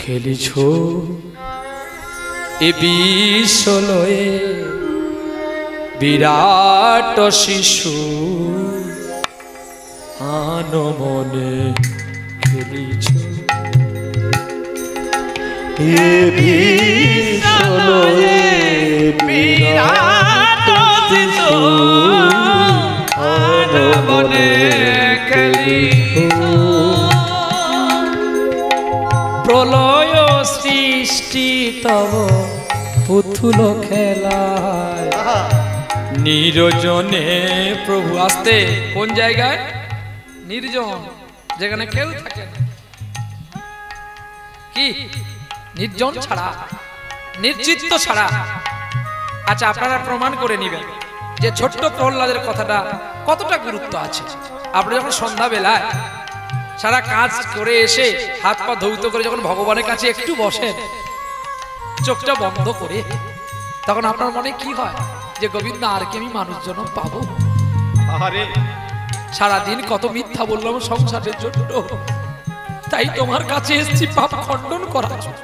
খেলিছ এ বিশ্বলয়ে বিরাট শিশু আনমনে খেলিছ এ বিশ্বলয়ে বিরাট শিশু আনমনে খেলিছ প্রলয় সৃষ্টি তব পুতুল খেলায় নির্জনে প্রভু আসতে কোন জায়গায় নির্জন যেখানে কেউ থাকে না কি নির্জন ছাড়া নির্চিত্ত ছাড়া। আচ্ছা আপনারা প্রমাণ করে নেবেন যে ছোট্ট প্রহ্লাদের কথাটা কতটা গুরুত্ব আছে। আপনি যখন সন্ধ্যাবেলায় সারা কাজ করে এসে হাত পা ধৌত করে যখন ভগবানের কাছে একটু বসেন চোখটা বন্ধ করে, তখন আপনার মনে কি হয় যে গোবিন্দ আর কি আমি মানুষ জন্য পাবো? সারাদিন কত মিথ্যা বললাম সংসারের জন্য, তাই তোমার কাছে এসেছি পাপ খণ্ডন করার জন্য।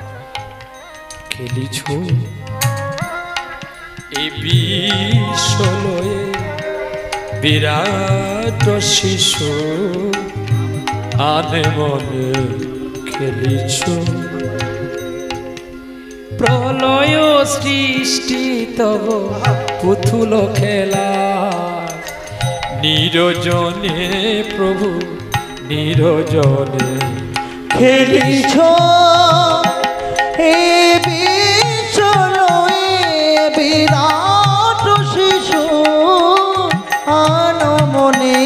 খেলিছ এই বিশ্বলয়ে বিরাট শিশু আনমনে খেলিছ প্রলয় সৃষ্টি তব পুতুল খেলা নিরজনে প্রভু নিরজনে খেলিছ এ বিশ্বলয়ে বিরাট শিশু আনমনে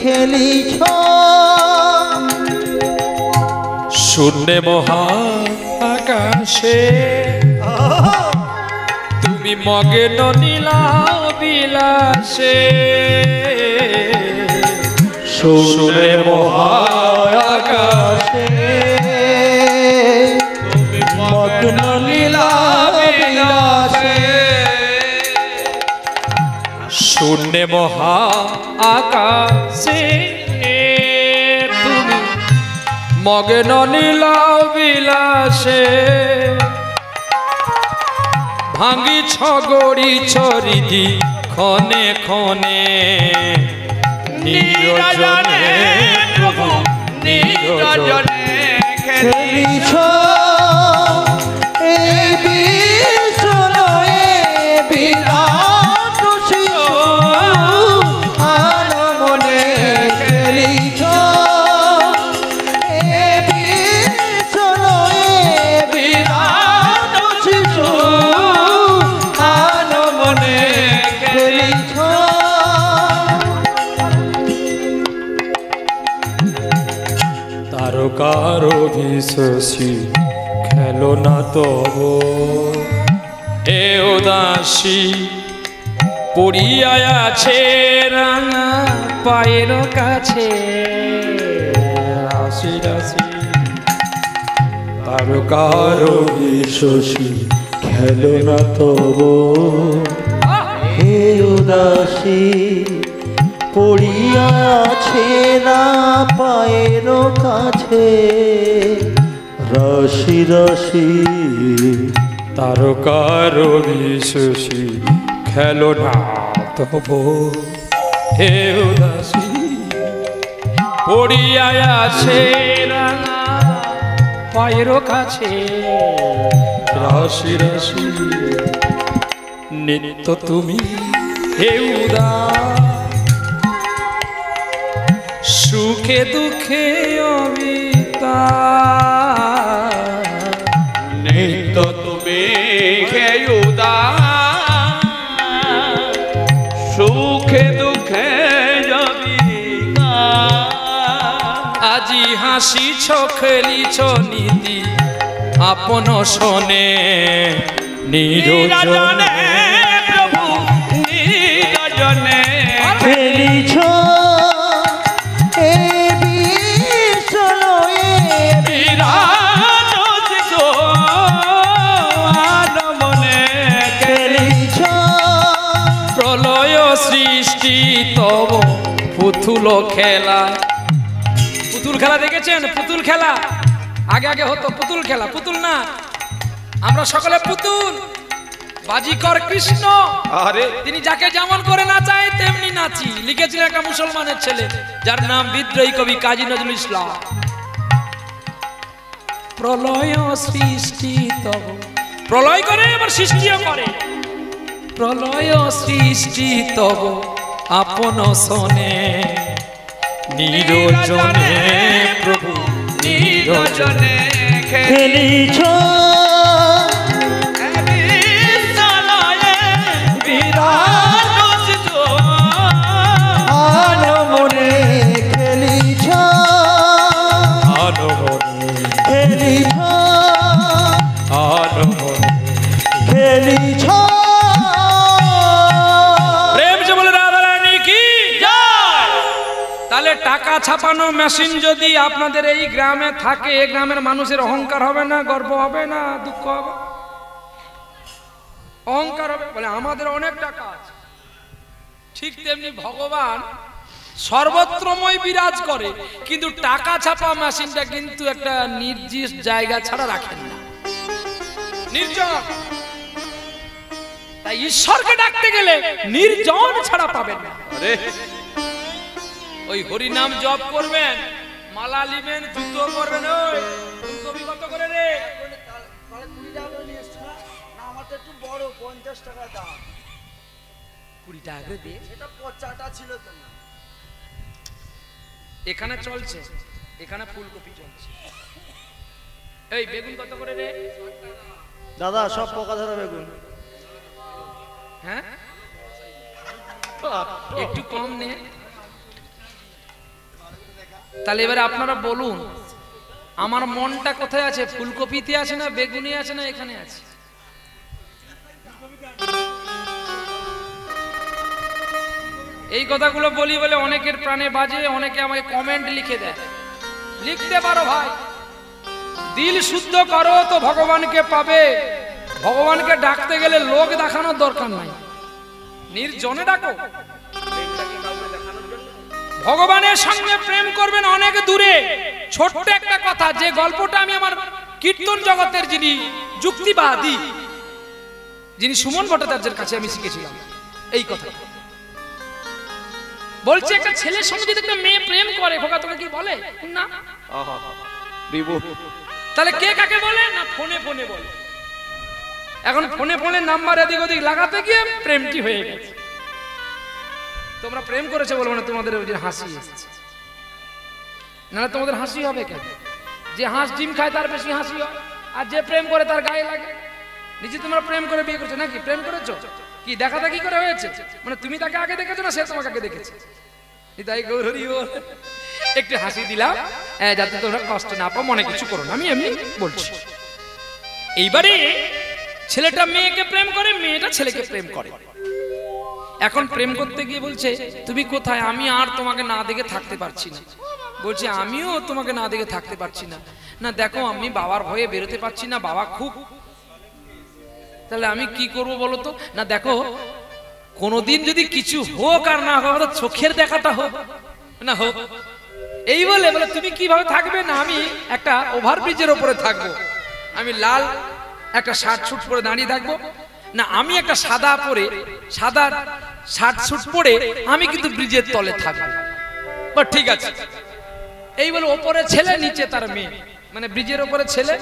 খেলিছ শূন্যে মহা আকাশে তুমি মগ্ন নীলা বিলাসে শূন্যে মহা আকাশে তুমি মগ্ন লীলা বিলাসে শূন্যে মহা আকাশে তুমি মগ্ন নীলা বিলাসে ভাঙিছ গড়িছ হৃদি ক্ষণে ক্ষণে নিরজনে প্রভু নিরজনে খেলিছ এই বিশ্বলয়ে বিরাট শিশু আনমনে খেলিছ এই বিশ্বলয়ে বিরাট শিশু আনমনে খেলিছ তারকার অভিশাসী খেলো না তব এ উদাসী পড়িয়া আছে রাঙা পায়ের কাছে রাশি রাশি তারকার অভিশাসী খেলো না তব হে উদাসী পড়িয়া আছে না পায়ের কাছে রাশি রাশি তারকার অভিশাসী খেলো না তব হে উদাসী পড়িয়া আছে রাঙা পায়ের কাছে রাশি রাশি নিত্য তুমি হে উদাস সুখে দুঃখে অবিতা নিত্য তুমি হে উদাস সুখে দুঃখে জবিতা আজি হাসিছ খেলিছ নীতি আপন শোনে নিরজনে প্রভু নিরজনে খেলিছ সৃষ্টি তব পুতুল খেলা। পুতুল খেলা দেখেছেন? পুতুল খেলা আগে আগে হতো পুতুল খেলা, পুতুল না, আমরা সকলে পুতুল। বাজিকর কৃষ্ণ, আরে তিনি যাকে যেমন করে নাচায় তেমনি নাচি, লিখেছিলেন একটা মুসলমানের ছেলে যার নাম বিদ্রোহী কবি কাজী নজরুল ইসলাম। প্রলয় সৃষ্টি তব, প্রলয় করে এবার সৃষ্টিও করে। প্রলয় সৃষ্টি তব আপন সনে, নিরজনে প্রভু নিরজনে খেলিছ আনমনে, খেলিছ আনমনে খেলিছ আনমনে খেলিছ। প্রেম যে বলে রাধারানী কি জয়। তাহলে টাকা ছাপানো মেশিন যদি আপনাদের এই গ্রামে থাকে, এই গ্রামের মানুষের অহংকার হবে না, গর্ব হবে না, দুঃখ হবে? অহংকার হবে, বলে আমাদের অনেক টাকা আছে। ঠিক তেমনি ভগবান সর্বত্রময় বিরাজ করে, কিন্তু টাকা ছাপা মেশিনটা কিন্তু একটা নির্দিষ্ট জায়গা ছাড়া রাখেন না, নির্জন। তাই ঈশ্বরকে ডাকতে গেলে নির্জন ছাড়া পাবেন না। আরে ওই হরি নাম জপ করবেন, মালা নিবেন, জুতো করবেন। ওই ফুলকপি কত করে রে? 50 টাকা দাম। 20 টাকা করে দে। এটা পচাটা ছিল তোমার। এখানে চলছে, এখানে ফুলকপি চলছে। এই বেগুন কত করে রে? দাদা সব পোকা ধরা বেগুন। হ্যাঁ, একটু কম নে। তাহলে এবারে আপনারা বলুন, আমার মনটা কোথায় আছে? ফুলকপিতে আছে না বেগুনে আছে না এখানে আছে? এই কথাগুলো বলি বলে অনেকের প্রাণে বাজে, অনেকে আমাকে কমেন্ট লিখে দেয়। লিখতে পারো ভাই, দিল শুদ্ধ করো তো ভগবানকে পাবে। ভগবানকে ডাকতে গেলে লোক দেখানোর দরকার নাই, নির্জনে ডাকো। ভগবানের সঙ্গে প্রেম করবেন অনেক দূরে। ছোট্ট একটা কথা, যে গল্পটা আমি আমার কীর্তন জগতের যিনি যুক্তিবাদী, যিনি সুমন ভট্টাচার্যের কাছে আমি শিখেছিলাম এই কথা। বলছে একটা ছেলের সঙ্গে যদি একটা মেয়ে প্রেম করে, খোকা তোকে কি বলে না? আহা রিবু, তাহলে কে কাকে বলে না? ফোনে ফোনে বলে। এখন ফোনে ফোনে নাম্বার এদিক ওদিক লাগাতে গিয়ে প্রেমটি হয়ে গেছে। তোমরা প্রেম করেছো বলবো না, তোমাদের ওই যে হাসি এসেছে না, তোমাদের হাসি হবে কেন? যে হাঁস ডিম খায় তার বেশি হাসি হয়, আর যে প্রেম করে তার গায়ে লাগে। নিজে তোমরা প্রেম করে বিয়ে করছো নাকি? প্রেম করেছো কি দেখা দেখি করে হয়েছে? মানে তুমি তাকে আগে দেখেছো না সে তোমাকে আগে দেখেছে? তাই গৌরী একটু হাসি দিলাম যাতে তোমরা কষ্ট না পাও, মনে কিছু করো না, আমি এমনি বলছি। এইবারে ছেলেটা মেয়েকে প্রেম করে, মেয়েটা ছেলেকে প্রেম করে। এখন প্রেম করতে গিয়ে বলছে তুমি কোথায়? আমি আর তোমাকে না দেখে থাকতে পারছি না। বলছে আমিও তোমাকে না দেখে থাকতে পারছি না। না দেখো আমি বাবার ভয়ে বেরোতে পারছি না, বাবা খুব। তাহলে আমি কি করব বলো তো? না দেখো কোনোদিন যদি কিছু হোক আর না হোক, চোখের দেখাটা হোক না হোক। এই বলে বলে তুমি কিভাবে থাকবে? না আমি একটা ওভারব্রিজের উপরে থাকবো, আমি লাল একটা শার্ট স্যুট পরে দাঁড়িয়ে থাকবো। না আমি একটা সাদা পরে, সাদা শার্ট স্যুট পরে আমি কিন্তু ব্রিজের তলে থাকবো। ঠিক আছে। এই বলে ওপরে ছেলে, নিচে তার মেয়ে, মানে ব্রিজের উপরে ছেলে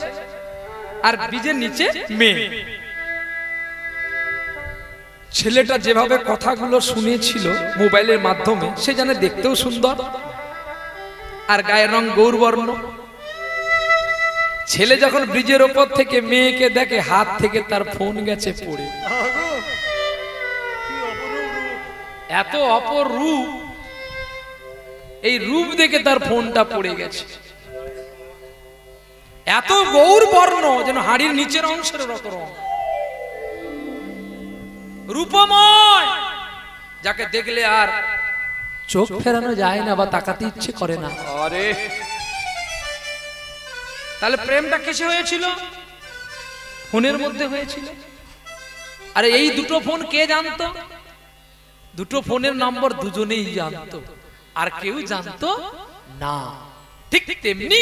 আর ব্রিজের নিচে মেয়ে। ছেলেটা যেভাবে কথাগুলো শুনেছিল মোবাইলের মাধ্যমে, সে জানে দেখতেও সুন্দর আর গায়ের রং গৌরবর্ণ। ছেলে যখন ব্রিজের ওপর থেকে মেয়েকে দেখে, হাত থেকে তার ফোন গেছে পড়ে। এত অপরূপ, এই রূপ দেখে তার ফোনটা পড়ে গেছে। এত গৌরবর্ণ যেন হাড়ির নিচের অংশের রত রং, রূপময়, যাকে দেখলে আর চোখ ফেরানো যায় না বা তাকাতে ইচ্ছে করে না। আরে তাহলে প্রেমটা কিসে হয়েছিল? ফোনের মধ্যে হয়েছিল। আরে এই দুটো ফোন কে জানতো? দুটো ফোনের নম্বর দুজনেই জানতো, আর কেউ জানতো না। ঠিক তেমনি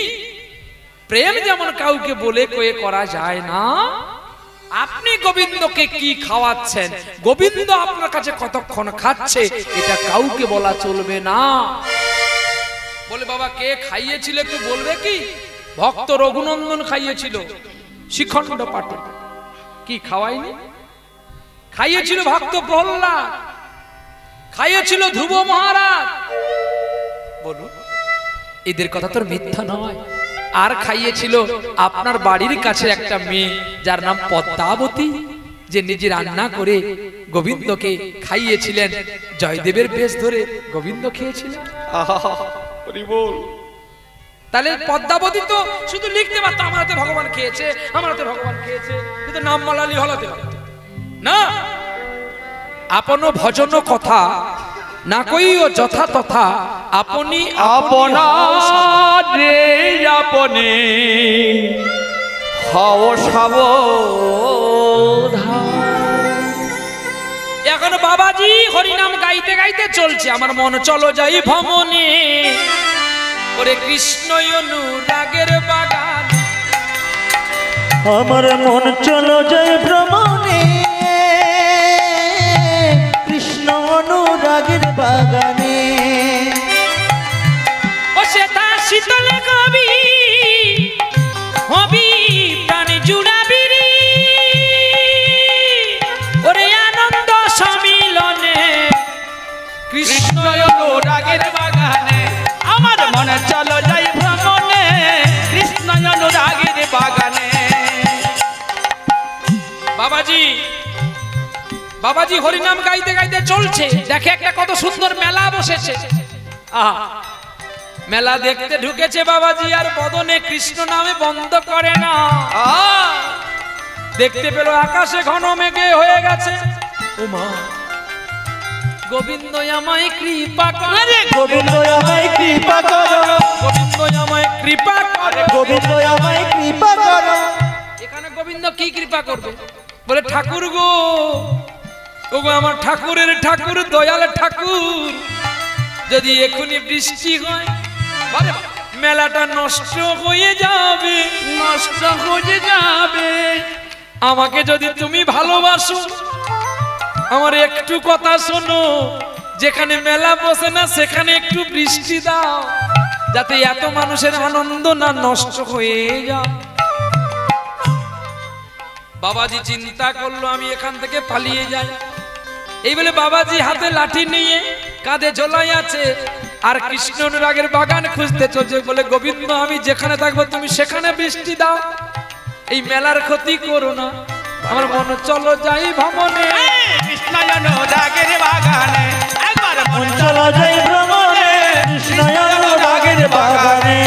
প্রেম যেমন কাউকে বলে কয়ে করা যায় না, আপনি গোবিন্দকে কি খাওয়াচ্ছেন, গোবিন্দ আপনার কাছে কতক্ষণ খাচ্ছে, এটা কাউকে বলা চলবে না। বলে বাবা কে খাইয়েছিল একটু বলবে কি? ভক্ত রঘুনন্দন খাইয়েছিল শিখণ্ড পাঠে। কি খাওয়াইনি? খাইয়েছিল ভক্ত প্রহ্লাদ, খাইয়েছিল ধ্রুব মহারাজ। বলুন এদের কথা তো মিথ্যা নয়। আর খাইয়েছিল আপনার বাড়ির কাছে একটা মেয়ে যার নাম পদ্মাবতী, যে নিজে রান্না করে গোবিন্দকে খাইয়েছিলেন। জয়দেবের বেশ ধরে গোবিন্দ খেয়েছিলেন। তাহলে পদ্মাবতী তো শুধু লিখতে পারতো আমার হাতে ভগবান খেয়েছে, আমার হাতে ভগবান খেয়েছে, কিন্তু নাম মালালি হলাতে না। আপন ভজন কথা না কইও যথা তথা, আপনি আপনা রে আপনি হও সাবধান। এখন বাবাজি হরিনাম গাইতে গাইতে চলছে, আমার মন চলো যাই ভ্রমণে, ওরে কৃষ্ণ অনুরাগের বাগান। আমার মন চলো যায় ভ্রমণে, কৃষ্ণ অনুরাগের বাগানে। ও সেটা শীতল কবি হবি প্রাণ জুড়াবি রে, ওরে আনন্দ সম্মিলনে কৃষ্ণ অনুরাগের বাগানে। আমার মনে চলো যাই ভ্রমণে, কৃষ্ণ অনুরাগের বাগানে। বাবাজি বাবাজি হরিনাম গাইতে গাইতে চলছে, দেখে একটা কত সুন্দর মেলা বসেছে। আহা, মেলা দেখতে ঢুকেছে বাবাজি, আর বদনে কৃষ্ণ নামে বন্ধ করে না। দেখতে পেল আকাশে ঘন মেঘে হয়ে গেছে। ওমা গোবিন্দ আমায় কৃপা করে, গোবিন্দ আমায় কৃপা করো, গোবিন্দ আমায় কৃপা করে, গোবিন্দ আমায় কৃপা করো। এখানে গোবিন্দ কি কৃপা করবে? বলে ঠাকুর গো, ওগো আমার ঠাকুরের ঠাকুর, দয়াল ঠাকুর, যদি এখনই বৃষ্টি হয় মেলাটা নষ্ট হয়ে যাবে, নষ্ট হয়ে যাবে। আমাকে যদি তুমি ভালোবাসো, আমার একটু কথা শোনো, যেখানে মেলা বসে না সেখানে একটু বৃষ্টি দাও, যাতে এত মানুষের আনন্দ না নষ্ট হয়ে যায়। বাবাজি চিন্তা করলো আমি এখান থেকে পালিয়ে যাই। এই বলে বাবাজি হাতে লাঠি নিয়ে কাঁধে ঝোলাই আছে, আর কৃষ্ণ অনুরাগের বাগান খুঁজতে চলছে। বলে গোবিন্দ আমি যেখানে থাকবো তুমি সেখানে বৃষ্টি দাও, এই মেলার ক্ষতি করো না। আমার মন চলো যাই ভ্রমণে, কৃষ্ণ অনুরাগের বাগানে। একবার মন চলো যায় ভ্রমণে, কৃষ্ণ অনুরাগের বাগানে।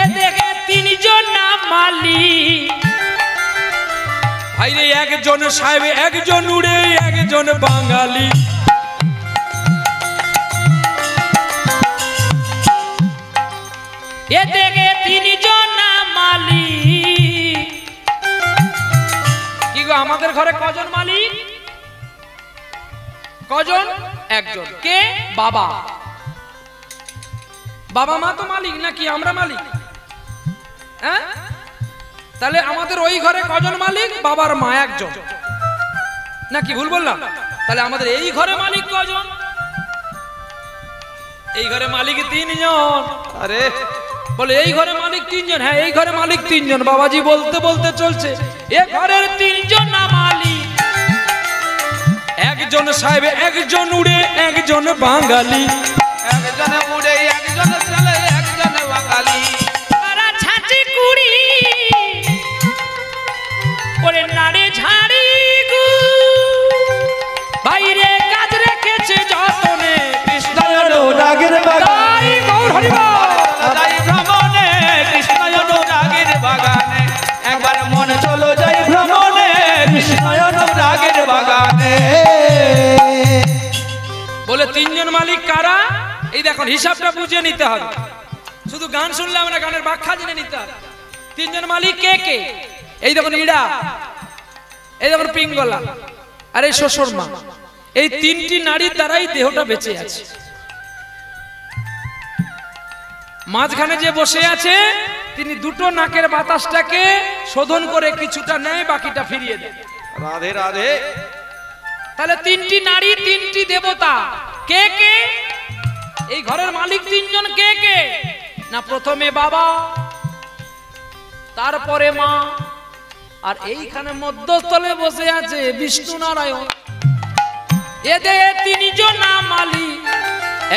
এ দেখে তিনজন নাম মালিক, ভাইরে একজন সাহেব, একজন উড়ে, একজন বাঙালি। এ দেখে তিনজন নাম মালিক। কি গো আমাদের ঘরে কজন মালিক? কজন? একজন। কে? বাবা। বাবা মা তো মালিক নাকি আমরা মালিক? হ্যাঁ, তাহলে আমাদের ওই ঘরে কজন মালিক? বাবার মা একজন, নাকি ভুল বললাম? তাহলে আমাদের এই ঘরে মালিক কজন? এই ঘরে মালিক তিনজন। আরে বলে এই ঘরে মালিক তিনজন? হ্যাঁ এই ঘরে মালিক তিনজন। বাবাজি বলতে বলতে চলছে, এ ঘরের তিনজন না মালিক, একজন সাহেব, একজন উড়ে, একজন বাঙালি। একজন উড়ে, একজন চলে, একজন বাঙালি। তারা ছাঁচি কুড়ি ওরে নাড়ে ঝাড়ি গু, বাইরে কাজ রেখেছে যতনে কৃষ্ণ অনুরাগের বাগানে। গৌর হরিবল। যাই ভ্রমণে, কৃষ্ণ অনুরাগের বাগানে। একবার মন চলো যাই ভ্রমণে, কৃষ্ণ অনুরাগের বাগানে। বলে তিনজন মালিক কারা? এই দেখুন হিসাবটা বুঝে নিতে হবে, শুধু গান শুনলে আমরা গানের ব্যাখ্যা জেনে নিতে হবে। তিনজন মালিক কে কে? এই দেখুন ইড়া, এই দেখুন পিঙ্গলা, আর এই শ্বশুর মা। এই তিনটি নারীর দ্বারাই দেহটা বেঁচে আছে। মাঝখানে যে বসে আছে তিনি দুটো নাকের বাতাসটাকে শোধন করে কিছুটা নেয়, বাকিটা ফিরিয়ে দেয়। রাধে রাধে। তাহলে তিনটি নারী, তিনটি দেবতা। কে কে? এই ঘরের মালিক তিনজন। কে কে? না, প্রথমে বাবা, তারপরে মা, আর এইখানে মধ্যস্থলে বসে আছে বিষ্ণু নারায়ণ। এদের তিনজন মালিক,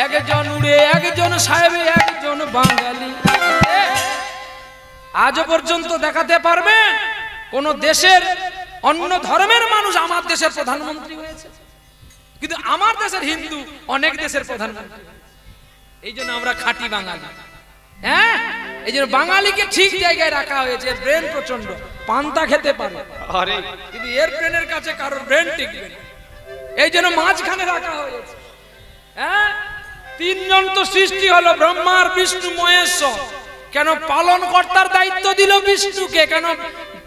একজন উড়ে, একজন সাহেবে, একজন বাঙালি। আজও পর্যন্ত দেখাতে পারবেন কোন দেশের অন্য ধর্মের মানুষ আমার দেশের প্রধানমন্ত্রী হয়েছে? কিন্তু আমার দেশের হিন্দু অনেক দেশের প্রধানমন্ত্রী। এই জন্য আমরা খাঁটি বাঙালি। হ্যাঁ, এই জন্য বাঙালিকে ঠিক জায়গায় রাখা হয়েছে। ব্রেন প্রচন্ড, পান্তা খেতে পারে, কিন্তু এর ব্রেনের কাছে কারোর ব্রেন টিকবে না। এই জন্য মাঝখানে রাখা হয়েছে। হ্যাঁ, তিনজন তো সৃষ্টি হলো, ব্রহ্মার বিষ্ণু মহেশ্বর। কেন পালন কর্তার দায়িত্ব দিল বিষ্ণুকে? কেন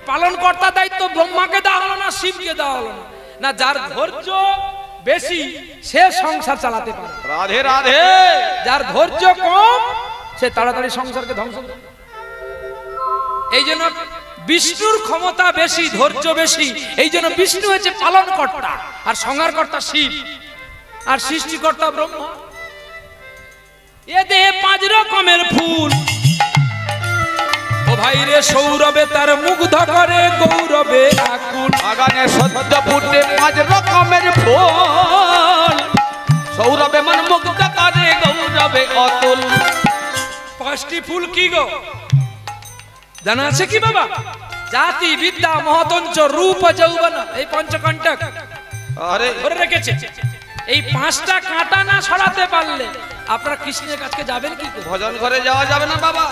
পালন কর্তার দায়িত্ব ব্রহ্মাকে দেওয়া হলো না, শিবকে দেওয়া হলো না? না, যার ধৈর্য বেশি সে সংসার চালাতে পারে। রাধে রাধে। যার ধৈর্য কম সে তাড়াতাড়ি সংসারকে ধ্বংস করে। এই জন্য বিষ্ণুর ক্ষমতা বেশি, ধৈর্য বেশি। এই জন্য বিষ্ণু হচ্ছে পালন কর্তা, আর সংহার কর্তা শিব, আর সৃষ্টিকর্তা ব্রহ্মা। এ দেহে 5 রকমের ফুল, ও ভাই রে, সৌরভে তার মুগ্ধ করে, গৌরবে আকুল। বাগানে সদ্য ফুটে 5 রকমের ফুল, সৌরভে মন মুগ্ধ করে, গৌরবে অতুল। 5টি ফুল কি গো? জানা আছে কি বাবা? জাতি, বিদ্যা, মহতঞ্চ, রূপ, যৌবন, এই পঞ্চকণ্টক ধরে রেখেছে। এই 5টা কাঁটা না সরাতে পারলে আপনারা কৃষ্ণের কাছে যাবেন কি করে? ভজন ঘরে যাওয়া যাবে না বাবা।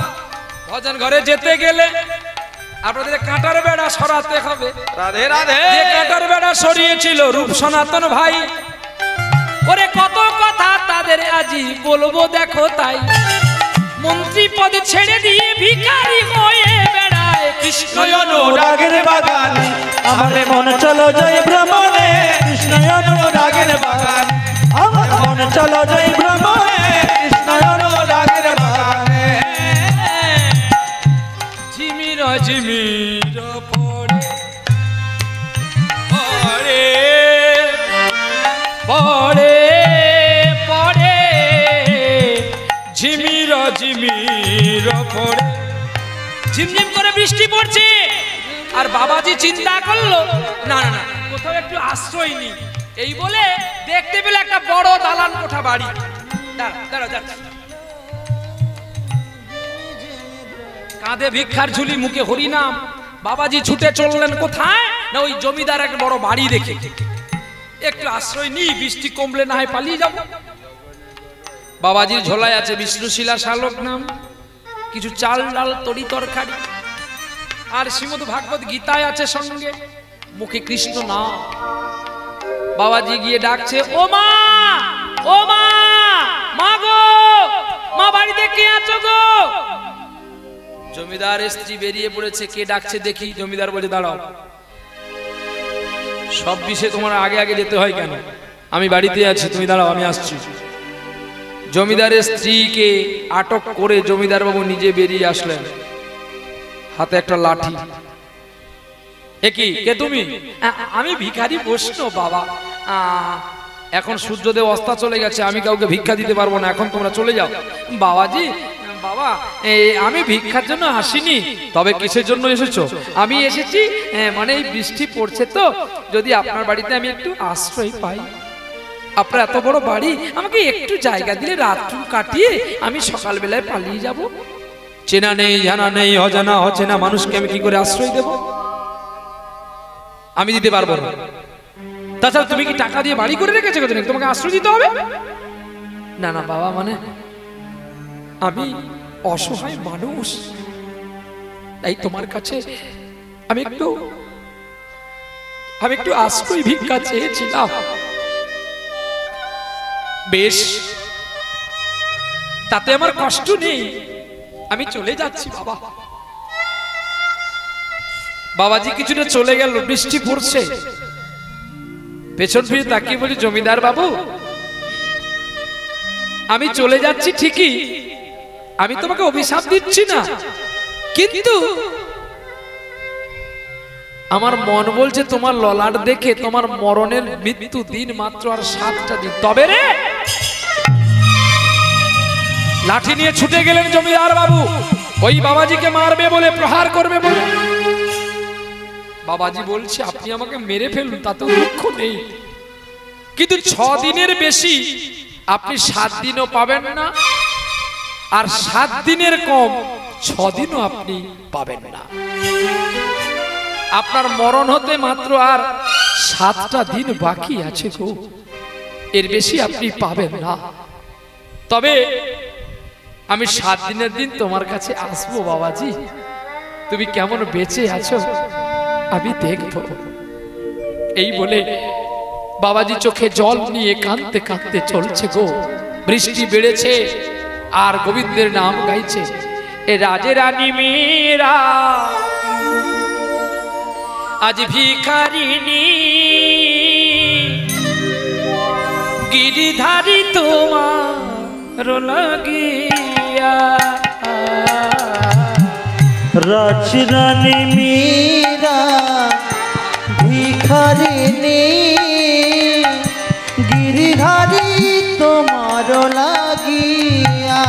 ভজন ঘরে যেতে গেলে আপনাদের কাঁটার বেড়া সরাতে হবে। রাধে রাধে। যে কাঁটার বেড়া সরিয়েছিল রূপ সনাতন ভাই, ওরে কত কথা তাদের আজি বলবো দেখো তাই। মন্ত্রী পদ ছেড়ে দিয়ে ভিখারি হয়ে বেড়ায় কৃষ্ণ অনুরাগের বাগানে, আমার মন চলো জয় ভ্রমণে, কৃষ্ণ অনুরাগের বাগানে, আমার মন চলো জয় ভ্রমণে, কৃষ্ণ অনুরাগের বাগানে। ঝিমির ঝিমির পড়ে পড়ে পড়ে, ঝিমির ঝিমির পড়ে, ঝিমঝিম করে বৃষ্টি পড়ছে। আর বাবাজি চিন্তা করলো, না না না, কোথাও একটু আশ্রয় নি। এই বলে দেখতে পেলে একটা বড় দালান কোঠা বাড়ি। দাঁড়া যাচ্ছে, কাঁধে ভিক্ষার ঝুলি, মুখে হরিনাম। বাবাজি ছুটে চললেন কোথায়? না, ওই জমিদার এক বড় বাড়ি দেখে একটু আশ্রয় নি, বৃষ্টি কমলে না হয় পালিয়ে যাব। বাবাজির ঝোলায় আছে বিষ্ণুশিলা শালক নাম, কিছু চাল ডাল তরি তরকারি, আর শ্রীমদ ভাগবত গীতায় আছে সঙ্গে, মুখে কৃষ্ণ নাম। বাবাজি গিয়ে ডাকছে, ও মা, ও মা, মা গো, মা বাড়িতে কে আছো গো? জমিদার স্ত্রী বেরিয়ে পড়েছে। কে ডাকছে দেখি? জমিদার বলে, দাঁড়াও, সব বিষয়ে তোমার আগে আগে যেতে হয় কেন? আমি বাড়িতে আছি, তুমি দাঁড়াও, আমি আসছি। জমিদারের স্ত্রীকে আটক করে জমিদার বাবু নিজে বেরিয়ে আসলেন, হাতে একটা লাঠি। একই কে তুমি? আমি ভিখারি বৈষ্ণব বাবা। এখন সূর্যদেব অস্তা চলে গেছে, আমি কাউকে ভিক্ষা দিতে পারবো না, এখন তোমরা চলে যাও। বাবাজি, বাবা, আমি ভিক্ষার জন্য আসিনি। তবে কিসের জন্য এসেছো? আমি এসেছি মানে এই বৃষ্টি পড়ছে তো, যদি আপনার বাড়িতে আমি একটু আশ্রয় পাই। আপনার এত বড় বাড়ি, আমাকে একটু জায়গা দিলে রাত্রি কাটিয়ে আমি সকালবেলায় পালিয়ে যাব। চেনা নেই, জানা নেই, অজানা অচেনা মানুষকে আমি কি করে আশ্রয় দেব? আমি দিতে পারবো না। তাছাড়া তুমি কি টাকা দিয়ে বাড়ি করে রেখেছো? তোমাকে আশ্রয় দিতে হবে? না না বাবা, মানে আমি অসহায় মানুষ, তাই তোমার কাছে আমি একটু আশ্রয় ভিক্ষা চেয়েছিলাম। বেশ, তাতে আমার কষ্ট নেই, আমি চলে যাচ্ছি বাবা। বাবাজি কিছুটা চলে গেল, বৃষ্টি পড়ছে। পেছন ফিরে তাকিয়ে বলি, জমিদার বাবু, আমি চলে যাচ্ছি ঠিকই, আমি তোমাকে অভিশাপ দিচ্ছি না, কিন্তু আমার মন বলছে তোমার ললাট দেখে তোমার মরণের মৃত্যু দিন মাত্র আর 7টা দিন। তবে রে, লাঠি নিয়ে ছুটে গেলেন জমিদার বাবু ওই বাবাজিকে মারবে বলে, প্রহার করবে বলে। বাবাজি বলছে আপনি আমাকে মেরে ফেলুন, তাতেও দুঃখ নেই, কিন্তু 6 দিনের বেশি আপনি 7 দিনও পাবেন না, আর 7 দিনের কম 6 দিনও আপনি পাবেন না। আপনার মরণ হতে মাত্র আর 7টা দিন বাকি আছে গো, এর বেশি আপনি পাবেন না। তবে আমি 7 দিনের দিন তোমার কাছে আসবো বাবাজি, তুমি কেমন বেঁচে আছো আমি দেখব। এই বলে বাবাজি চোখে জল নিয়ে কাঁদতে কাঁদতে চলছে গো। বৃষ্টি বেড়েছে আর গোবিন্দের নাম গাইছে। এ রাজে রানী মেরা আজ ভিখারিনী, গিরিধারী তোমার লাগিয়া। রাজরানী মীরা ভিখারিনী, গিরিধারী তোমার লাগিয়া।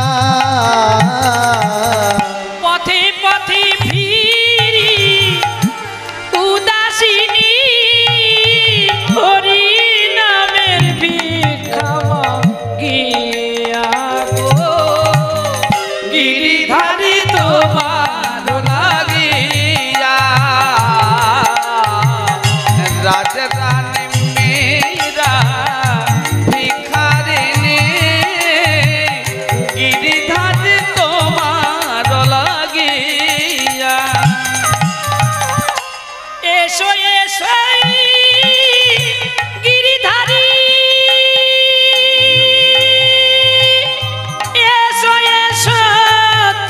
পথে পথে ফিরি উদাসিনী, হরি নামের ভিক্ষা মাগিয়া গো, গিরিধারী তোমার লাগিয়া। রাজরানী মেরা ভিখারিনী, গিরিধারী তোমার লাগিয়া। এসো এসো গিরিধারী, এসো এসো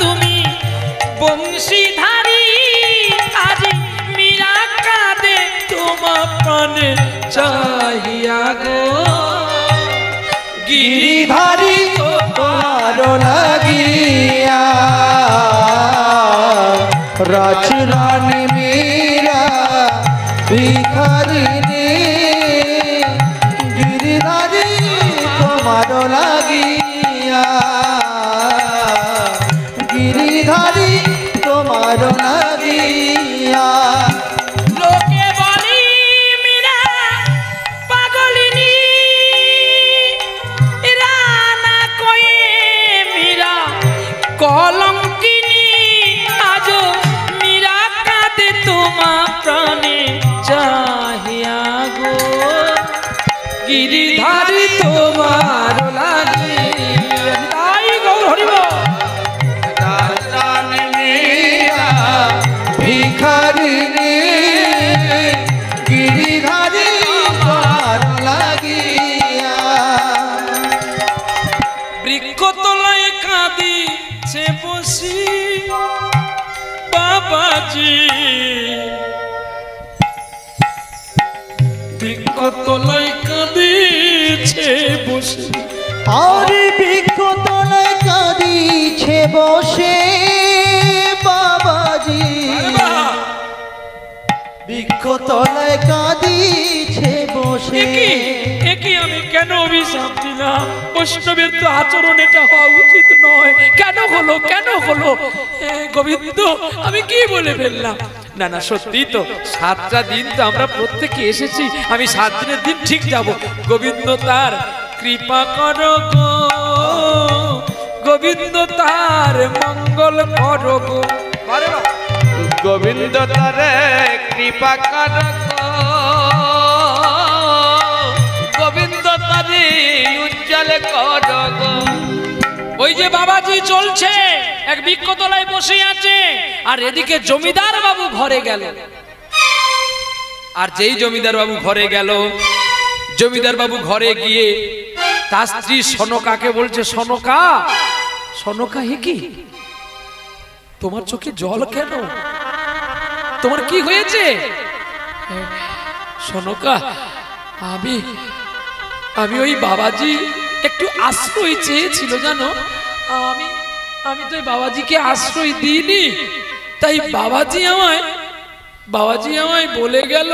তুমি বংশীধারী, আজ মীরা কাঁদে তোমার প্রাণে চাহিয়া গো, গিরিধারী তোমার লাগিয়া। রাজরানী মীরা ভিখারিনী, গিরিধারী তোমার লাগিয়া। গিরিধারী তোমার লাগিয়া। লোকে বলি মীরা পাগলিনী, রানা কয়ে মীরা কলঙ্কিনী, আজ মীরা কাঁদে তোমার প্রাণে চাহিয়া গো, গিরিধারী তোমার লাগিয়া। তাই গৌর হরিব। রাজরানী মেরা ভিখারিনী, গিরিধারী তোমার লাগিয়া। বৃক্ষ তলায় কাঁদিছে বসি বাবাজি, বৃক্ষ তলায় কাঁদিছে বসি। আর বৃক্ষ তলায় কাঁদিছে বসে বাবাজি, বৃক্ষ তলায় কাঁদিছে বসে। একই আমি কেন অভিশাপ দিলাম? বৈষ্ণবের তো আচরণ এটা হওয়া উচিত নয়। কেন হলো, কেন হলো? গোবিন্দ আমি কি বলে ফেললাম? না না, সত্যি তো 7টা দিন তো আমরা প্রত্যেকে এসেছি, আমি 7 দিনের দিন ঠিক যাব। গোবিন্দ তার কৃপা করো গো, গোবিন্দ তার মঙ্গল করো গো। গোবিন্দ তারে কৃপা কর গো, গোবিন্দ তারে উজ্জ্বল কর গো। ওই যে বাবাজি চলছে, এক বৃক্ষতলায় বসে আছে, আর এদিকে জমিদার বাবু ঘরে গেল। আর যেই জমিদার বাবু ঘরে গেল, জমিদার বাবু ঘরে গিয়ে তার স্ত্রী সনকাকে বলছে, সনকা সনকা, হে কি তোমার চোখে জল কেন? তোমার কি হয়েছে? সনকা, আমি ওই বাবাজি একটু আশ্রয় চেয়েছিল জানো, আমি তো বাবাজিকে আশ্রয় দিইনি, তাই বাবাজি আমায় বলে গেল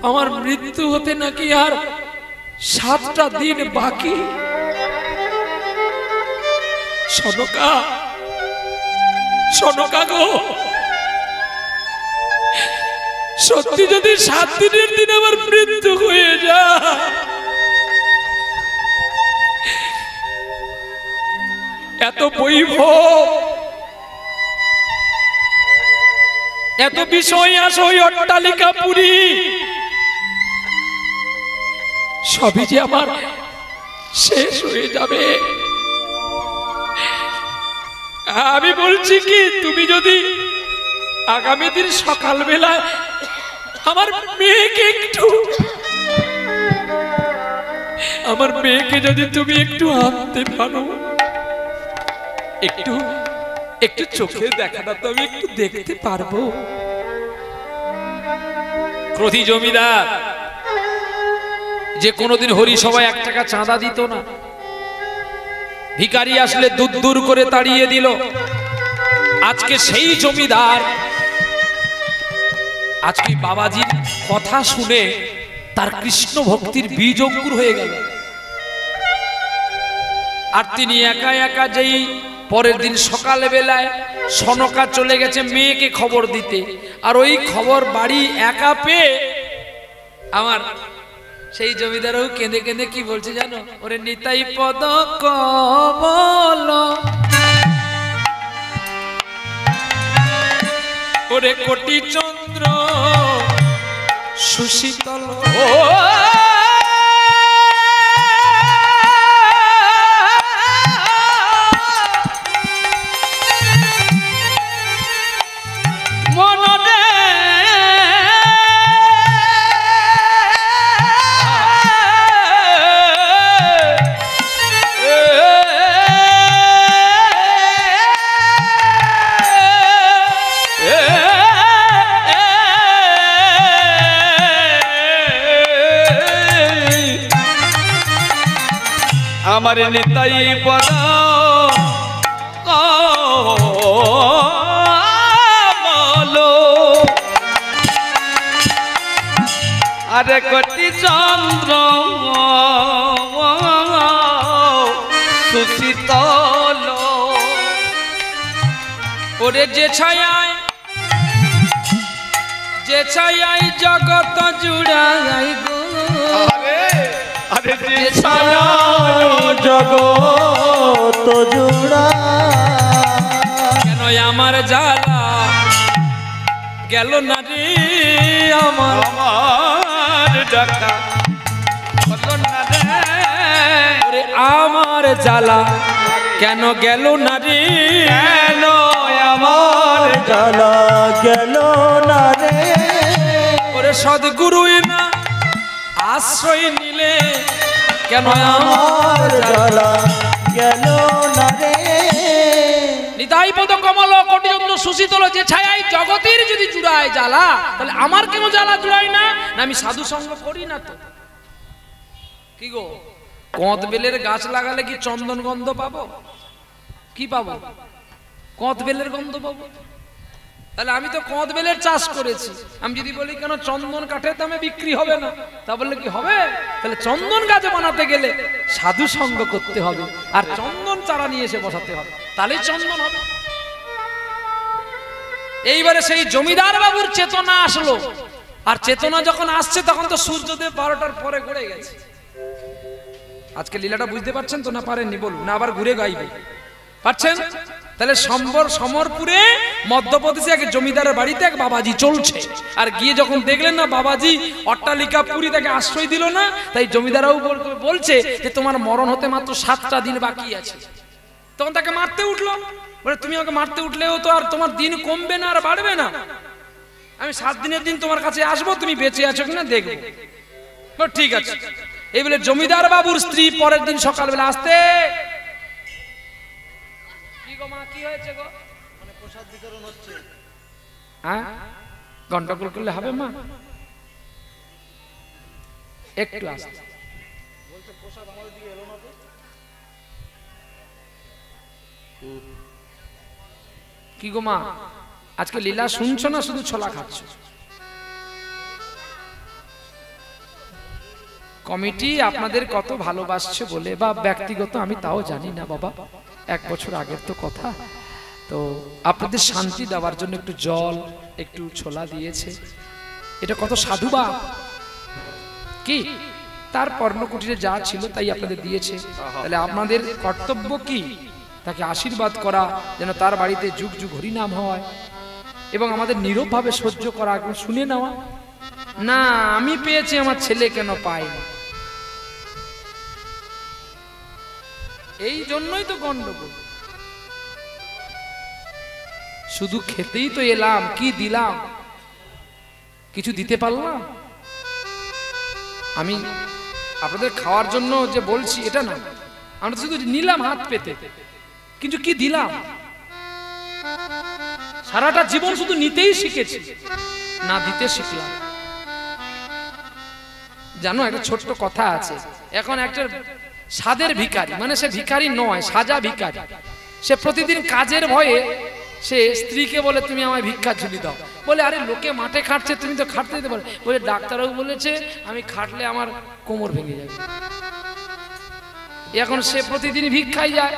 আমার মৃত্যু হতে নাকি আর 7টা দিন বাকি। সনকা গো, সত্যি যদি 7 দিনের দিন আমার মৃত্যু হয়ে যায়, এত বৈভব, এত বিষয় আসই, অট্টালিকা পুরী সবই যে আমার শেষ হয়ে যাবে। আমি বলছি কি, তুমি যদি আগামী দিন সকালবেলায় আমার মেয়েকে যদি তুমি একটু আনতে পারো, একটু চোখের দেখাটা তো আমি একটু দেখতে পারবো। ক্রোধী জমিদার যে কোনোদিন হরি সবাই 1 টাকা চাঁদা দিত না, ভিখারি আসলে দূর করে তাড়িয়ে দিল, আজকে সেই জমিদার আজকে বাবাজির কথা শুনে তার কৃষ্ণ ভক্তির বীজ অঙ্কুর হয়ে গেল। আর তিনি একা একা যেই পরের দিন সকালে বেলায় সনকা চলে গেছে মেয়েকে খবর দিতে, আর ওই খবর বাড়ি একা পেয়ে আমার সেই জমিদারও কেঁদে কেঁদে কি বলছে জানো? ওরে নিতাই পদ কমল, ওরে কোটি চন্দ্র সুশীতল, আমার নিতাই পদ কমল, আরে কোটি চন্দ্র সুশীতল, ওরে যে ছায়ায় জগৎ জুড়াই গো, আরে যে ছায়া জগৎ জুড়া, কেন আমার জ্বালা গেল না রে, আমার ডাকা বলো না রে, ওরে আমার জ্বালা কেন গেল না রে, কেন আমার জ্বালা গেল না রে, ওরে সদ্গুরু না আশ্রয় নিলে কেন আমার জ্বালা গেল না রে। নিতাই পদ কমল কোটি চন্দ্র সুশীতল, যে ছায়ায় জগতের যদি জুড়ায় জ্বালা, তাহলে আমার কেন জ্বালা জুড়ায় না? আমি সাধু সঙ্গ করি না তো। কি গো, কঁদ বেলের গাছ লাগালে কি চন্দন গন্ধ পাবো? কি পাবো? কঁদ বেলের গন্ধ পাবো। তাহলে আমি তো কঁদ বেলের চাষ করেছি, আমি যদি বলি কেন চন্দন কাঠের দামে বিক্রি হবে না, তা বললে কি হবে? তাহলে চন্দন গাছ বানাতে গেলে সাধু সঙ্গ করতে হবে, আর চন্দন চারা নিয়ে এসে বসাতে হবে, তাহলেই চন্দন হবে। এইবারে সেই জমিদার বাবুর চেতনা আসলো, আর চেতনা যখন আসছে তখন তো সূর্যদেব 12টার পরে ঘুরে গেছে। আজকে লীলাটা বুঝতে পারছেন তো, না পারেননি বলুন, না আবার ঘুরে গাইবে? পারছেন? তাহলে সমরপুরে মধ্যপ্রদেশে এক জমিদারের বাড়িতে এক বাবাজি চলছে, আর গিয়ে যখন দেখলেন না বাবাজি অট্টালিকা পুরী তাকে আশ্রয় দিল না, তাই জমিদারও বলছে যে তোমার মরণ হতে মাত্র 7টা দিন বাকি আছে। তখন তাকে মারতে উঠলো, বলে তুমি আমাকে মারতে উঠলেও তো আর তোমার দিন কমবে না আর বাড়বে না, আমি 7 দিনের দিন তোমার কাছে আসবো, তুমি বেঁচে আছো কিনা দেখবো। ঠিক আছে। এই বলে জমিদার বাবুর স্ত্রী পরের দিন সকালবেলা আসতে, কি গো মা, কি হয়েছে গো? মানে প্রসাদ বিতরণ হচ্ছে। হ্যাঁ, গন্ডগোল করলে হবে মা? একটু আসতে বলছে, প্রসাদ আমাদের দিকে এলো না তো। কি গো মা, আজকে লীলা শুনছো না শুধু ছোলা খাচ্ছ? কমিটি আপনাদের কত ভালোবাসছে বলে বা ব্যক্তিগত আমি তাও জানি না বাবা, 1 বছর আগের তো কথা, তো আপনাদের শান্তি দেওয়ার জন্য একটু জল একটু ছোলা দিয়েছে। এটা কত সাধুবা কি, তার পর্ণকুটিরে যা ছিল তাই আপনাদের দিয়েছে। তাহলে আপনাদের কর্তব্য কি? তাকে আশীর্বাদ করা, যেন তার বাড়িতে যুগ যুগ হরিনাম হয়, এবং আমাদের নীরবভাবে সহ্য করা, শুনে নেওয়া। না আমি পেয়েছি, আমার ছেলে কেন পায়নি? এই জন্যই তো গন্ডগোল। শুধু খেতেই তো এলাম, কি দিলাম? কিছু দিতে পারলাম? আমি আপনাদের খাওয়ার জন্য যে বলছি এটা না, আমরা শুধু নিলাম হাত পেতে, কিন্তু কি দিলাম? সারাটা জীবন শুধু নিতেই শিখেছি, না দিতে শিখলাম। জানো একটা ছোট্ট কথা আছে, এখন একটা সাদের ভিখারি, মানে সে ভিখারি নয়, সাজা ভিখারি, সে প্রতিদিন কাজের ভয়ে সে স্ত্রীকে বলে তুমি আমায় ভিক্ষা ঝুলি দাও। বলে আরে লোকে মাঠে খাটছে, তুমি তো খাটতে দিতে পারো। বলে ডাক্তারবাবু বলেছে আমি খাটলে আমার কোমর ভেঙে যাবে। এখন সে প্রতিদিন ভিক্ষায় যায়।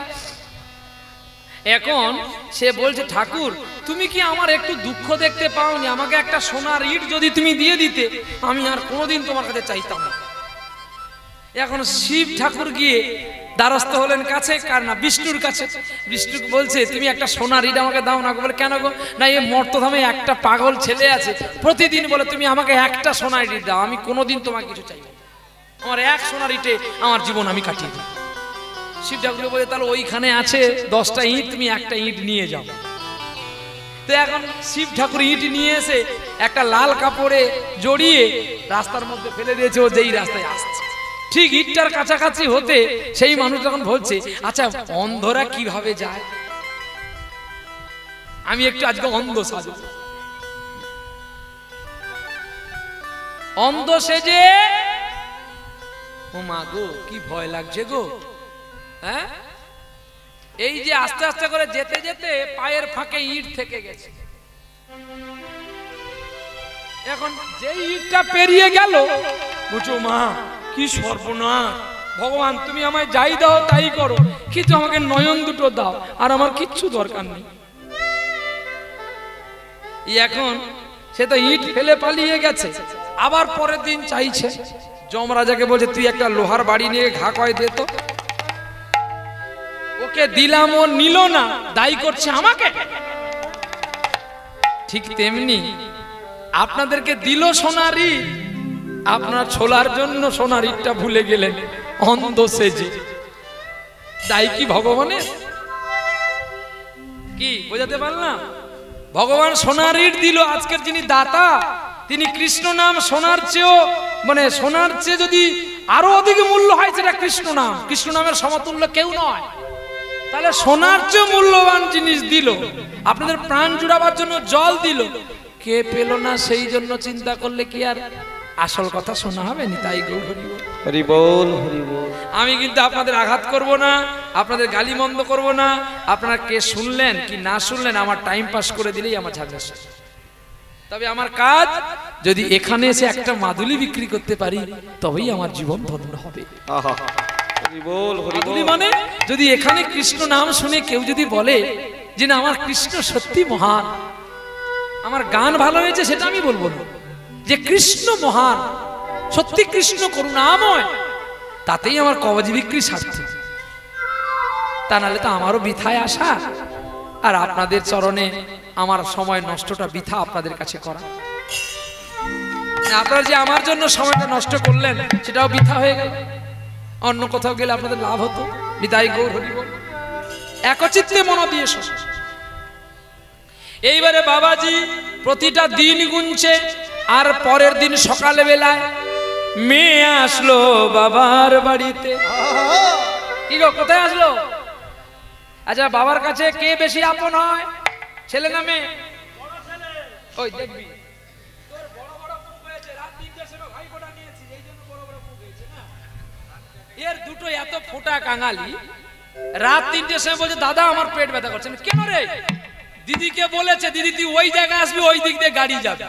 এখন সে বলছে ঠাকুর তুমি কি আমার একটু দুঃখ দেখতে পাওনি? আমাকে একটা সোনার ইট যদি তুমি দিয়ে দিতে, আমি আর কোনোদিন তোমার কাছে চাইতাম না। এখন শিব ঠাকুর গিয়ে দ্বারস্থ হলেন কাছে, কার না? বিষ্ণুর কাছে। বিষ্ণু বলছে তুমি একটা সোনার ইট আমাকে দাও না। বলে কেন গো? না এই মর্তধামে একটা পাগল ছেলে আছে, প্রতিদিন বলে তুমি আমাকে একটা সোনার ইট দাও, আমি কোনোদিন তোমাকে কিছু চাইব না, আমার 1 সোনার ইটে আমার জীবন আমি কাটিয়ে দিই। শিব ঠাকুর বলে তাহলে ওইখানে আছে 10টা ইট, তুমি একটা ইট নিয়ে যাও। তো এখন শিব ঠাকুর ইট নিয়ে এসে একটা লাল কাপড়ে জড়িয়ে রাস্তার মধ্যে ফেলে দিয়েছে, ও যেই রাস্তায় আসছে। ঠিক ইটটার কাছাকাছি হতে সেই মানুষ যখন বলছে আচ্ছা অন্ধরা কিভাবে যায়, আমি একটু আজকে অন্ধ সাজব। অন্ধ সেজে, ও মা গো কি ভয় লাগছে গো। হ্যাঁ, এই যে আস্তে আস্তে করে যেতে যেতে পায়ের ফাঁকে ইট থেকে গেছে। এখন যে ইটটা পেরিয়ে গেল, বুঝো মা কি সর্বনাশ, ভগবান তুমি আমায় যাই দাও তাই করো, কিন্তু আমাকে নয়ন দুটো দাও, আর আমার কিচ্ছু দরকার নেই। এখন সে তো ইট ফেলে পালিয়ে গেছে, আবার পরের দিন চাইছে। যমরাজাকে বলছে তুই একটা লোহার বাড়ি নিয়ে ঘা কয় দে তো। ওকে দিলাম, ও নিল না, দায়ী করছে আমাকে। ঠিক তেমনি আপনাদেরকে দিল সোনার ইট, আপনার ছোলার জন্য সোনার ইটটা ভুলে গেলেন অন্ধ সেজে। দায়ী কি ভগবানের? কি বোঝাতে পারলাম? ভগবান সোনার ইট দিল, আজকের যিনি দাতা তিনি কৃষ্ণ নাম। সোনার চেয়েও মানে সোনার চেয়ে যদি আরো অধিক মূল্য হয় সেটা কৃষ্ণ নাম, কৃষ্ণ নামের সমতুল্য কেউ নয়। তাহলে সোনার চেয়ে মূল্যবান জিনিস দিল, আপনাদের প্রাণ জুড়াবার জন্য জল দিল, কে পেল না সেই জন্য চিন্তা করলে কি আর আসল কথা শোনা হবে? নিতাই গৌর হরি বল, হরি বল, হরি বল। আমি কিন্তু আপনাদের আঘাত করব না, আপনাদের গালি মন্দ করব না। আপনারা কে শুনলেন কি না শুনলেন, আমার টাইম পাস করে দিলেই আমার ঝামেলা শেষ। তবে আমার কাজ যদি এখানে এসে একটা মাদুলি বিক্রি করতে পারি, তবেই আমার জীবন ধন্য হবে। মাদুলি মানে যদি এখানে কৃষ্ণ নাম শুনে কেউ যদি বলে যে না আমার কৃষ্ণ সত্যি মহান, আমার গান ভালো হয়েছে সেটা আমি বলবো না, যে কৃষ্ণ মহান, সত্যি কৃষ্ণ করুণাময়, তাতেই আমার কবজি বিক্রি সার্থক। তা নাহলে তো আমারও বৃথায় আসা, আর আপনাদের চরণে আমার সময় নষ্টটা বৃথা আপনাদের কাছে করা। আপনারা যে আমার জন্য সময়টা নষ্ট করলেন সেটাও বৃথা হয়ে গেল, অন্য কোথাও গেলে আপনাদের লাভ হতো। নিতাই গৌর হরি বল। একচিত্তে মন দিয়ে শোনো। এইবারে বাবাজি প্রতিটা দিন গুনছে, আর পরের দিন সকালে বেলায় মেয়ে আসলো বাবার বাড়িতে। কি গো কোথায় আসলো? আচ্ছা বাবার কাছে কে বেশি আপন হয়, ছেলে না মেয়ে? ওই দেখবি তোর বড় বড় মুখ হয়েছে, রাত 3টার সময় ভাই ফোঁটা নিয়েছি, এই জন্য বড় বড় মুখ হয়েছে না। এর দুটো এত ফোঁটা কাঙালি, রাত 3টের সময় বলছে দাদা আমার পেট ব্যথা করছে। কেন রে? দিদিকে বলেছে দিদি তুই ওই জায়গায় আসবি, ওই দিক দিয়ে গাড়ি যাবে।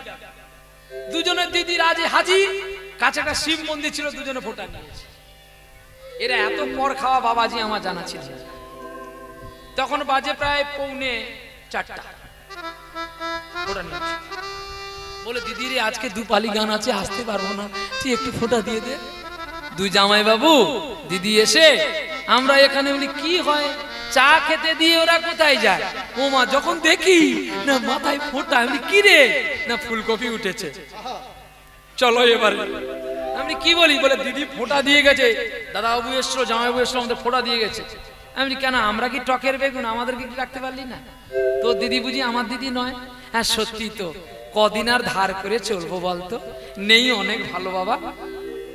দুজনের দিদি রাজি হাজি, কাছে একটা শিব মন্দির ছিল, দুজনে ফোঁটা নিয়েছে। এরা এত পর খাওয়া বাবাজি আমার জানা ছিল। তখন বাজে প্রায় 3:45 ফোঁটা নিয়েছে। বলে দিদি রে আজকে দুপালি গান আছে, আসতে পারবো না, তুই একটু ফোঁটা দিয়ে দে। দুই জামাই বাবু দিদি এসে আমরা এখানে বলি কি হয়, চা খেতে দিয়ে ওরা কোথায় যায়? ও মা যখন দেখি না মাথায় ফোঁটা, আমি কি রে না ফুলকপি উঠেছে, চলো এবারে। আমি কি বলি? বলে দিদি ফোঁটা দিয়ে গেছে, দাদা বাবু এসছো, জামাই বাবু এসছো, আমাদের ফোঁটা দিয়ে গেছে। আমি কেন, আমরা কি টকের বেগুন, আমাদেরকে কি রাখতে পারলি না? তো দিদি বুঝি আমার দিদি নয়? হ্যাঁ সত্যি তো, কদিন আর ধার করে চলবো বলতো? নেই অনেক ভালো বাবা,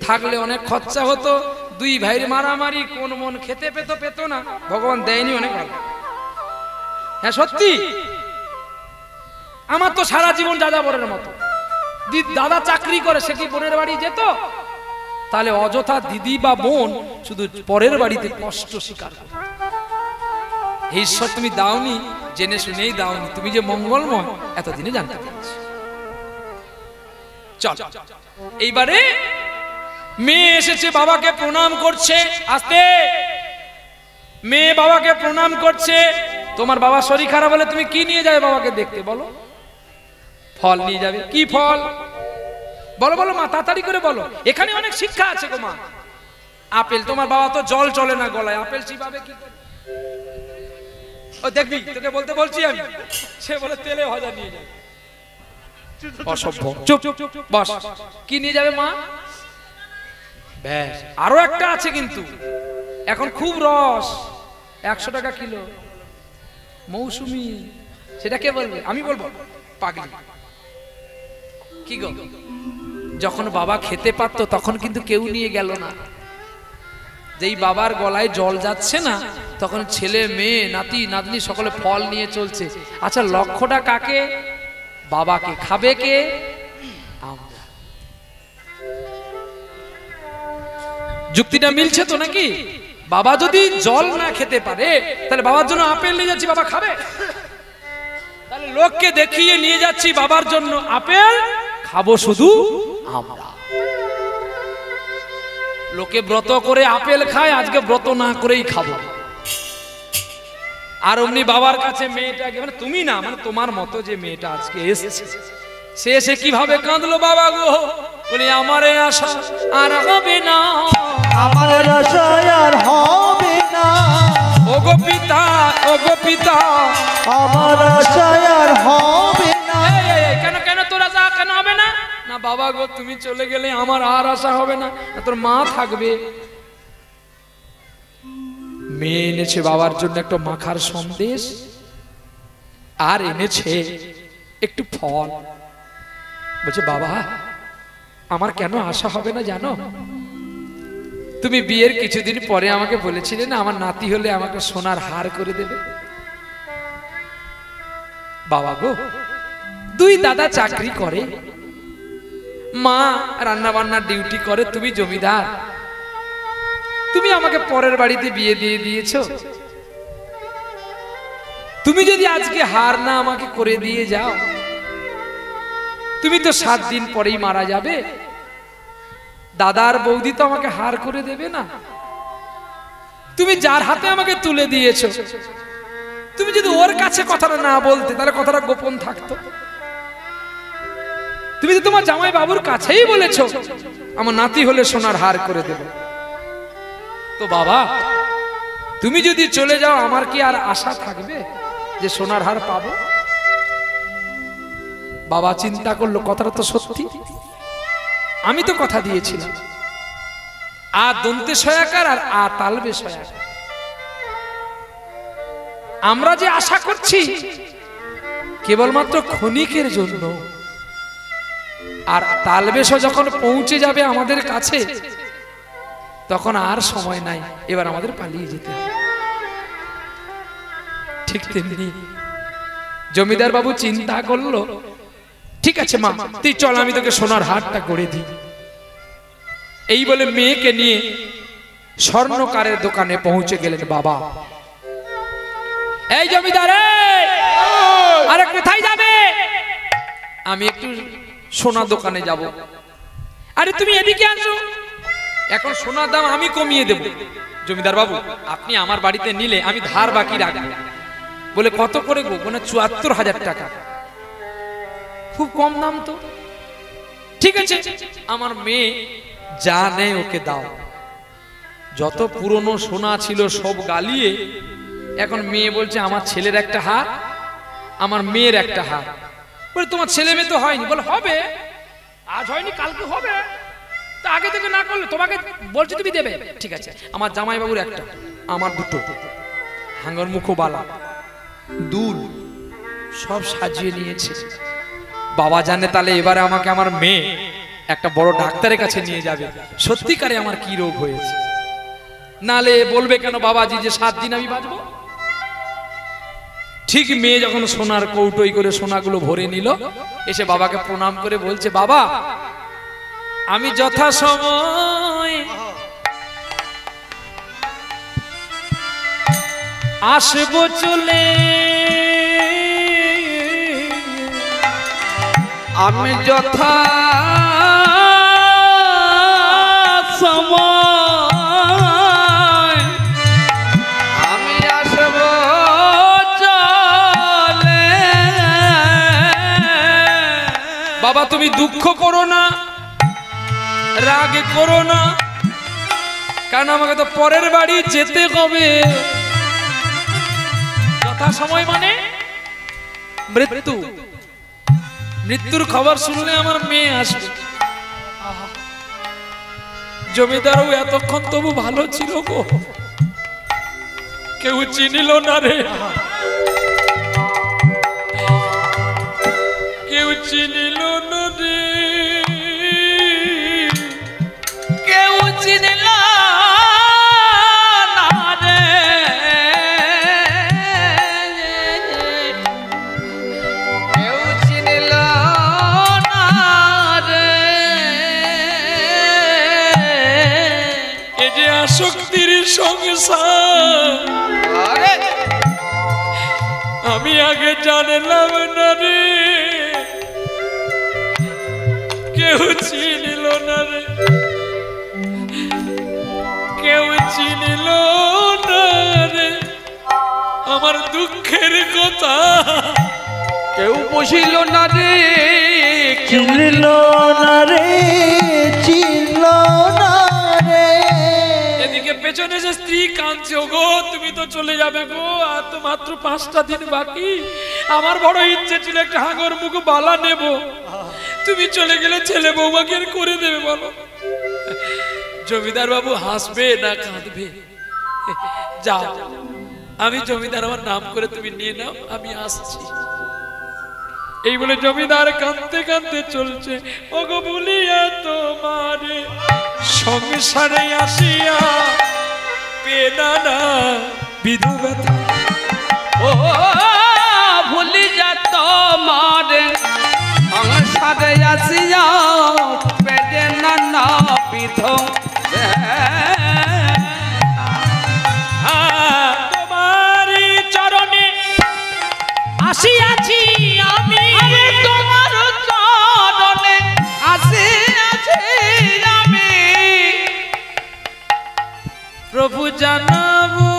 থাকলে অনেক খরচা হতো। দুই ভাইয়ের মারামারি, কোন মন খেতে পেত না, ভগবান দেয়নি, অনেক ভালো। হ্যাঁ সত্যি, আমার তো সারা জীবন যাযাবরের মতো। দাদা চাকরি করে, সে কি বোনের বাড়ি যেত? তাহলে অযথা দিদি বা বোন শুধু পরের বাড়িতে কষ্ট স্বীকার করে। ঈশ্বর তুমি দাওনি, জেনে শুনেই দাওনি, তুমি যে মঙ্গলময় এতদিনে জানতে পেরেছি। চল এইবারে মেয়ে এসেছে, বাবাকে প্রণাম করছে, আসতে মেয়ে বাবাকে প্রণাম করছে। তোমার বাবা শরীর খারাপ হলে তুমি কি নিয়ে যাবে বাবাকে দেখতে? বলো। ফল নিয়ে যাবে। কি ফল? বলো বলো মা, তাড়াতাড়ি করে বলো, এখানে অনেক শিক্ষা আছে গো মা। আপেল, তোমার বাবা তো জল চলে না গলায়, আপেল চিবাবে কি করে? ও দেখবি, তোকে বলতে বলছি আমি। সে বলে তেলে ভাজা নিয়ে যাবে। অসভ্য, চুপ বস। কি নিয়ে যাবে মা? ব্যাস, আরো একটা আছে কিন্তু এখন খুব রস, 100 টাকা কিলো, মৌসুমি। সেটা কে বলবে? আমি বলবো? পাগলি। কি গো, যখন বাবা খেতে পারতো তখন কিন্তু কেউ নিয়ে গেল না। যেই বাবার গলায় জল যাচ্ছে না, তখন ছেলে মেয়ে নাতি নাতনি সকলে ফল নিয়ে চলছে। আচ্ছা লক্ষ্যটা কাকে? বাবাকে। খাবে কে? আমরা। যুক্তিটা মিলছে তো নাকি? বাবা যদি জল না খেতে পারে, তাহলে বাবার জন্য আপেল নিয়ে যাচ্ছি, বাবা খাবে? তাহলে লোককে দেখিয়ে নিয়ে যাচ্ছি বাবার জন্য আপেল, খাবো শুধু আমরা। লোকে ব্রত করে আপেল খায়, আজকে ব্রত না করেই খাবো। আর অমনি বাবার কাছে মেয়েটাকে, মানে তুমি না, মানে তোমার মতো যে মেয়েটা আজকে এসেছে, সে এসে কিভাবে কাঁদলো বাবা গো। বলি আমারে আশা আর হবে না, আমার আশা আর হবে না, ওগো পিতা, ওগো পিতা, আমার আশা আর হবে না। কেন কেন তোর আশা কেন হবে না? না বাবা গো তুমি চলে গেলে আমার আর আশা হবে না, তোর মা থাকবে। মেয়ে এনেছে বাবার জন্য একটা মাখার সন্দেশ, আর এনেছে একটু ফল। বলছে বাবা আমার কেন আশা হবে না জানো? তুমি বিয়ের কিছুদিন পরে আমাকে বলেছিলে না আমার নাতি হলে আমাকে সোনার হার করে দেবে। বাবা গো, দুই দাদা চাকরি করে, মা রান্না বান্নার ডিউটি করে, তুমি জমিদার, তুমি আমাকে পরের বাড়িতে বিয়ে দিয়ে দিয়েছো। তুমি যদি আজকে হার না আমাকে করে দিয়ে যাও, তুমি তো 7 দিন পরেই মারা যাবে। দাদার বৌদি তো আমাকে হার করে দেবে না। তুমি যার হাতে আমাকে তুলে দিয়েছো, তুমি যদি ওর কাছে কথাটা না বলতে, তাহলে কথাটা গোপন থাকতো। তুমি তো তোমার জামাই বাবুর কাছেই বলেছো আমার নাতি হলে সোনার হার করে দেবে। তো বাবা তুমি যদি চলে যাও, আমার কি আর আশা থাকবে যে সোনার হার পাবো? বাবা চিন্তা করলো, কথাটা তো সত্যি, আমি তো কথা দিয়েছিলাম। আ দন্তে সয়াকার আর আ তালবে সয়াকার, আমরা যে আশা করছি কেবলমাত্র ক্ষণিকের জন্য, আর তালবেশ যখন পৌঁছে যাবে আমাদের কাছে, তখন আর সময় নাই, এবার আমাদের পালিয়ে যেতে হবে। ঠিক তেমনি জমিদার বাবু চিন্তা করলো, ঠিক আছে মা তুই চল, আমি তোকে সোনার হারটা করে দিই। এই বলে মেয়েকে নিয়ে স্বর্ণকারের দোকানে পৌঁছে গেলেন বাবা। এই জমিদার, আরে কোথায় যাবে? আমি একটু সোনা দোকানে যাব। আরে তুমি এদিকে আসো, এখন সোনার দাম আমি কমিয়ে দেব। জমিদার বাবু, আপনি আমার বাড়িতে নিলে আমি ধার বাকি রাখবো। বলে কত করে গো? বলে ৭৪,০০০ টাকা। খুব কম দাম তো। ঠিক আছে, আমার মেয়ে যা নেয় ওকে দাও। যত পুরনো সোনা ছিল সব গালিয়ে এখন মেয়ে বলছে আমার ছেলের একটা হার, আমার মেয়ের একটা হার। বলে তোমার ছেলে মেয়ে তো হয়নি। বলে হবে, আজ হয়নি কালকে হবে, তা আগে থেকে না করলে তোমাকে বলছি তুমি দেবে। ঠিক আছে, আমার জামাই বাবুর একটা, আমার দুটো, হাঙ্গর মুখো বালা, দুল সব সাজিয়ে নিয়েছে। বাবা জানে তাহলে এবারে আমাকে আমার মেয়ে একটা বড় ডাক্তারের কাছে নিয়ে যাবে, সত্যিকারে আমার কি রোগ হয়েছে। নালে বলবে কেন বাবাজি যে 7 দিন আমি বাঁচবো। ঠিক মেয়ে যখন সোনার কৌটোই করে সোনাগুলো ভরে নিল, এসে বাবাকে প্রণাম করে বলছে, বাবা আমি যথাসময় আসবো চলে, আমি যথা সময় আমি আসব চলে। বাবা তুমি দুঃখ করো না, রাগ করো না, কারণ আমাকে তো পরের বাড়ি যেতে হবে। যথা সময় মানে মৃত্যু, মৃত্যুর খবর শুনলে আমার মেয়ে আসবে। জমিদারও এতক্ষণ তবু ভালো ছিল গো, কেউ চিনিল না রে, কেউ চিনিল না রে, কেউ চিনিল না রে, কেউ চিনিল না রে। এ যে আসক্তির সংসার আমি আগে জানলাম না রে, কেউ চিনিল না রে, কেউ চিনিল না রে আমার দুঃখের কথা, কেউ বুঝিল না রে, চিনল না রে, চিনল না রে। এদিকে পেছনে যে স্ত্রী কাঁদছে, গো তুমি তো চলে যাবে গো, আর তো মাত্র 5টা দিন বাকি। আমার বড় ইচ্ছে ছিল একটা হাঙ্গর মুখ বালা নেব, তুমি চলে গেলে ছেলে বৌমাকে আর করে দেবে বলো? জমিদার বাবু হাসবে না কাঁদবে? যাও, আমি জমিদার আমার নাম করে তুমি নিয়ে নাও, আমি আসছি। এই বলে জমিদার কাঁদতে কাঁদতে চলছে। ওগো বলিয়া তোমারে সংসারে আসিয়া পেনা না বিধুবতা, ও ভুলি যা তোমারে সংসারে আসিয়া পেটে না বিধ। তোমারি চরণে আসিয়াছি আমি, তোমার চরণে আসিয়াছি আমি, প্রভু জানাবো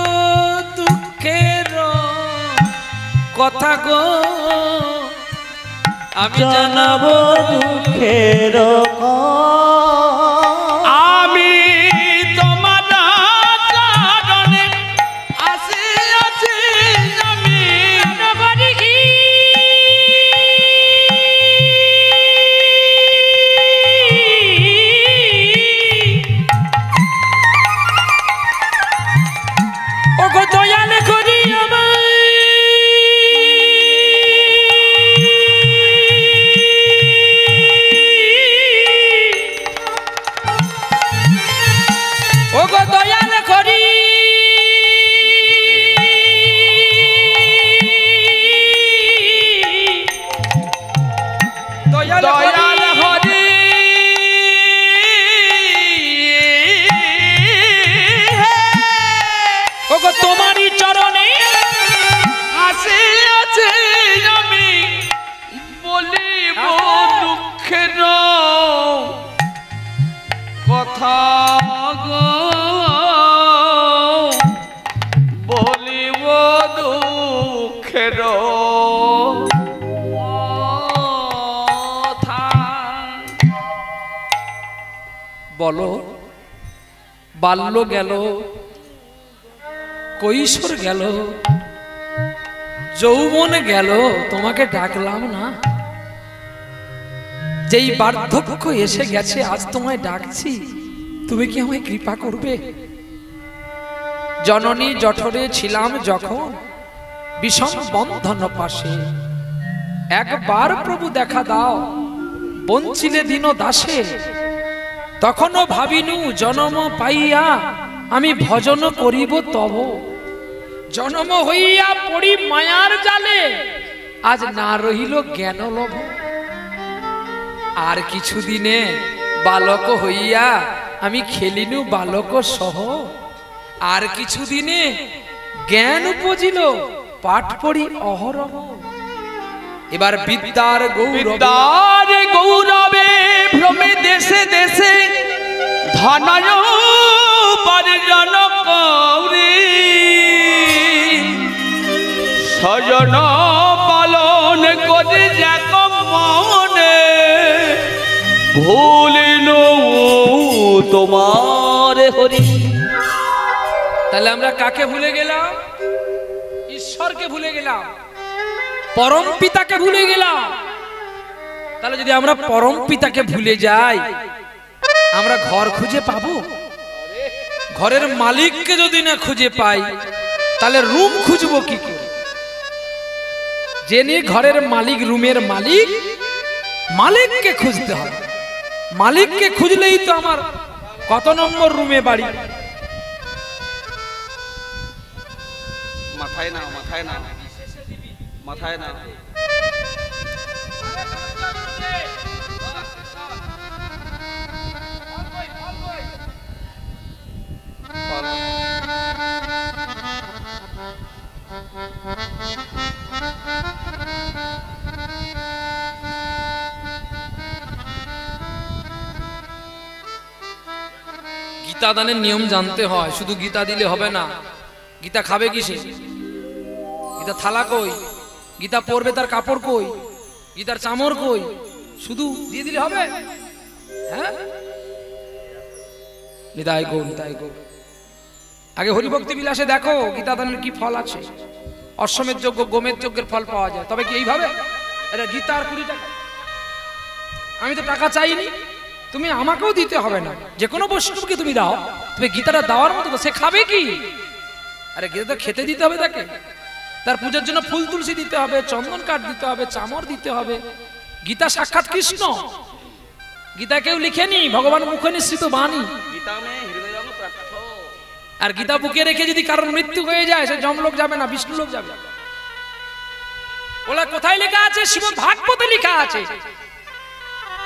দুঃখের কথা গো, আমি জানাবো দুঃখের কথা। আমি তোমার চরণে আসিয়াছি আমি। ওগো দয়াল করি আমায়, বলো, বাল্য গেল, কৈশোর গেল, যৌবন গেল, তোমাকে ডাকলাম না? যেই বার্ধক্য এসে গেছে আজ তোমায় ডাকছি, তুমি কি আমায় কৃপা করবে? জননী জঠরে ছিলাম যখন বিষম বন্ধন পাশে, একবার প্রভু দেখা দাও, বঞ্চিলে দীন দাসে। তখনও ভাবিনু জনম পাইয়া আমি ভজন করিব তব, জনম হইয়া পড়ি মায়ার জালে, আজ না রহিল জ্ঞান লভ। আর কিছুদিনে বালক হইয়া আমি খেলিনু বালক সহ, আর কিছুদিনে জ্ঞান উপজিল পাঠ পড়ি অহরহ। এবার বিদ্যার গৌরবে ভ্রমে দেশে দেশে ধনয় পরিজন কৌরি, স্বজন পালন করে যাক মনে, ভুলিনু তোমার হরি। তাহলে আমরা কাকে ভুলে গেলাম? ঈশ্বরকে ভুলে গেলাম, পরম পিতাকে ভুলে গেলাম। তাহলে যদি আমরা পরম পিতাকে ভুলে যাই, আমরা ঘর খুঁজে পাবো? ঘরের মালিককে যদি না খুঁজে পাই, তাহলে রুম খুঁজবো কি করে? যিনি ঘরের মালিক, রুমের মালিক, মালিককে খুঁজতে হবে। মালিককে খুঁজলেই তো আমার কত নম্বর রুমে বাড়ি। মাথায় না, মাথায় না, মাথায় না। গীতা দানের নিয়ম জানতে হয়, শুধু গীতা দিলে হবে না। গীতা খাবে কিসে? গীতা থালা কই? গীতা পরবে তার কাপড় কই? গীতার চামর কই? শুধু দিয়ে দিলে হবে? হ্যাঁ, নিতাই গো, নিতাই গো। আগে হরিভক্তি বিলাসে দেখো গীতা দানের কি ফল আছে। অশ্বমেধ যজ্ঞ, গোমের যজ্ঞের ফল পাওয়া যায়। তবে কি এইভাবে এটা গীতা আর 20 টাকা? আমি তো টাকা চাইনি, তুমি আমাকেও দিতে হবে না। যে কোনো বৈষ্ণবকে তুমি দাও, তুমি গীতাটা দেওয়ার মতো, সে খাবে কি? আরে গীতা তো খেতে দিতে হবে তাকে। তার পূজার জন্য ফুল তুলসী দিতে হবে, চন্দন কাঠ দিতে হবে, চামর দিতে হবে। গীতা সাক্ষাৎ কৃষ্ণ। গীতা কেউ লিখেনি, ভগবান মুখে নিঃসৃত বাণী। আর গীতা বুকে রেখে যদি কারোর মৃত্যু হয়ে যায়, সে যমলোক যাবে না, বিষ্ণুলোক যাবে। ওলা কোথায় লেখা আছে? শ্রীমদ্ ভাগবতে লেখা আছে,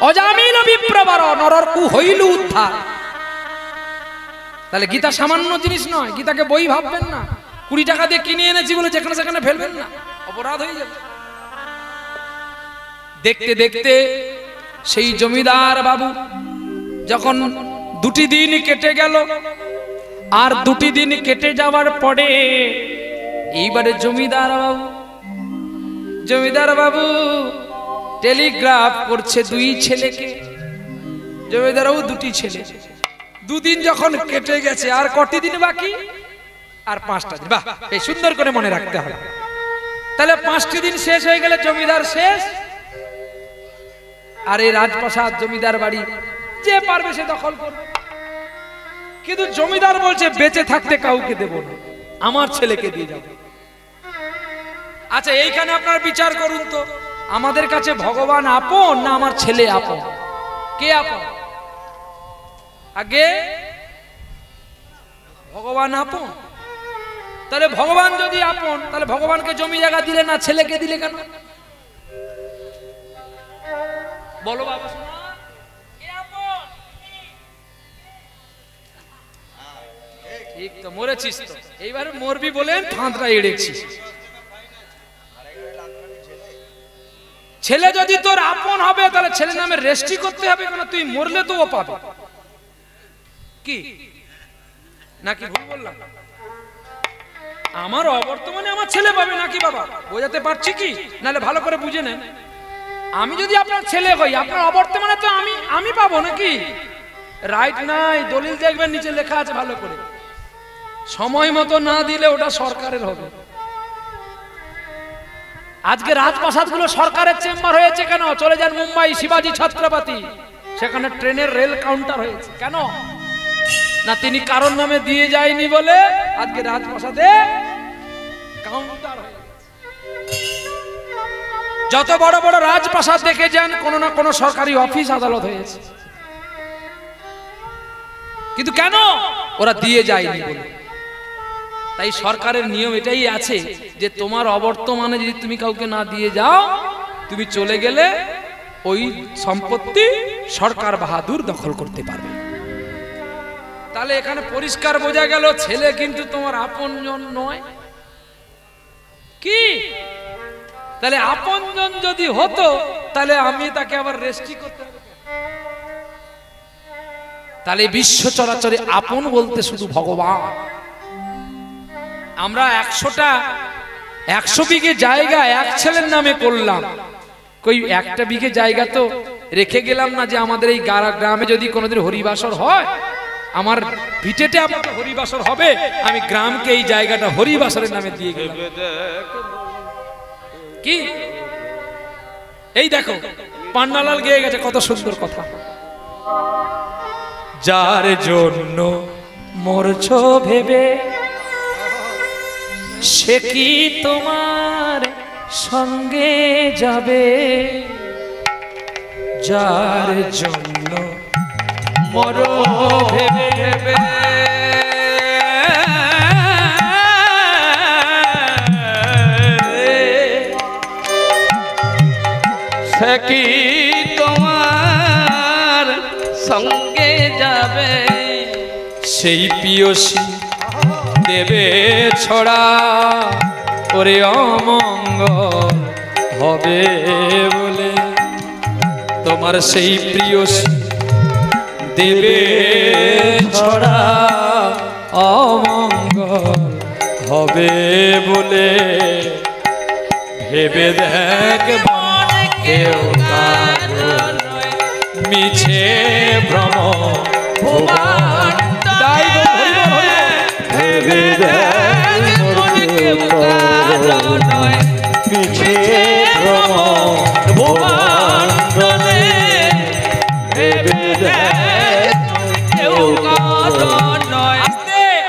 অজামিল বিপ্রবর নরর কু হইল উদ্ধার। তাহলে গীতা সামান্য জিনিস নয়। গীতাকে বই ভাববেন না, 20 টাকা দিয়ে কিনে এনেছি বলে যেখানে সেখানে ফেলবেন না, অপরাধ হয়ে যাবে। দেখতে দেখতে সেই জমিদার বাবু যখন 2 দিন কেটে গেল, আর 2 দিন কেটে যাওয়ার পরে এইবারে জমিদার বাবু টেলিগ্রাফ করছে 2 ছেলেকে। জমিদার বাবু 2টি ছেলে। 2 দিন যখন কেটে গেছে, আর কটি দিন বাকি? আর 5টা দিন। বাহ, এই সুন্দর করে মনে রাখতে হবে। তাহলে 5টি দিন শেষ হয়ে গেলে জমিদার শেষ। আর এই রাজপ্রাসাদ, জমিদার বাড়ি যে পারবে সে দখল করবে। কিন্তু জমিদার বলছে বেঁচে থাকতে কাউকে দেব না, আমার ছেলেকে দিয়ে যাব। আচ্ছা, এইখানে আপনারা বিচার করুন তো, আমাদের কাছে ভগবান আপন না আমার ছেলে আপন? কে আপন? আগে ভগবান আপন। তাহলে ভগবান যদি আপন, তাহলে ভগবানকে জমি জায়গা দিলে না, ছেলেকে দিলে কেন? বলো বাবা। ঠিক তো, মরেছিস তো। এইবারে মরবি বলেন ফাঁদরা এড়েছি। ছেলে যদি তোর আপন হবে, তাহলে ছেলে নামে রেজিস্ট্রি করতে হবে কেন? তুই মরলে তো ও পাবে। কি নাকি ভুল বললাম? আমার অবর্তমানে আমার ছেলে পাবে নাকি বাবা? বোঝাতে পারছি কি? নাহলে ভালো করে বুঝে নেন। আমি যদি আপনার ছেলে হই, আপনার অবর্তমানে তো আমি পাবো নাকি? রাইট নাই, দলিল দেখবেন নিচে লেখা আছে ভালো করে, সময় মতো না দিলে ওটা সরকারের হবে। আজকে রাজপ্রাসাদ গুলো সরকারের চেম্বার হয়েছে কেন? চলে যান মুম্বাই, শিবাজি ছত্রপতি, সেখানে ট্রেনের রেল কাউন্টার হয়েছে কেন? না তিনি কারণ নামে দিয়ে যায়নি বলে আজকে রাজপ্রাসাদে কাউন্টার হয়ে গেছে। যত বড় বড় রাজপ্রাসাদ দেখে যান, কোনো না কোনো সরকারি অফিস আদালত হয়েছে, কিন্তু কেন? ওরা দিয়ে যায়নি বলে। তাই সরকারের নিয়ম এটাই আছে যে তোমার অবর্তমানে যদি তুমি কাউকে না দিয়ে যাও, তুমি চলে গেলে ওই সম্পত্তি সরকার বাহাদুর দখল করতে পারবে। তাহলে এখানে পরিষ্কার বোঝা গেল ছেলে কিন্তু তোমার আপনজন নয়। কি? তাহলে আপনজন যদি হতো তাহলে আমি তাকে আবার রেস্ট্রি করতে হবে। তাহলে বিশ্ব চরাচরে আপন বলতে শুধু ভগবান। আমরা 100 বিঘে জায়গা এক ছেলের নামে করলাম, কই 1 বিঘে জায়গা তো রেখে গেলাম না যে আমাদের এই গ্রামে যদি কোনোদিন হরিবাসর হয়, আমার ভিটেতে আমাদের হরিবাসর হবে, আমি গ্রামকে এই জায়গাটা হরিবাসরের নামে দিয়ে গেলাম। কি? এই দেখো পান্নালাল গেয়ে গেছে, কত সুন্দর কথা। যার জন্য মরছো ভেবে, সে কি তোমার সঙ্গে যাবে? যার জন্য মরো ভেবে ভেবে, সে কি তোমার সঙ্গে যাবে? সেই পিয়সী দেবে ছড়া, ওরে অমঙ্গল হবে বলে। তোমার সেই প্রিয়সী দেবে ছড়া, অমঙ্গল হবে বলে। ভেবে দেখ কেউ মিছে ভ্রম ভুবন, ভেবে পিছে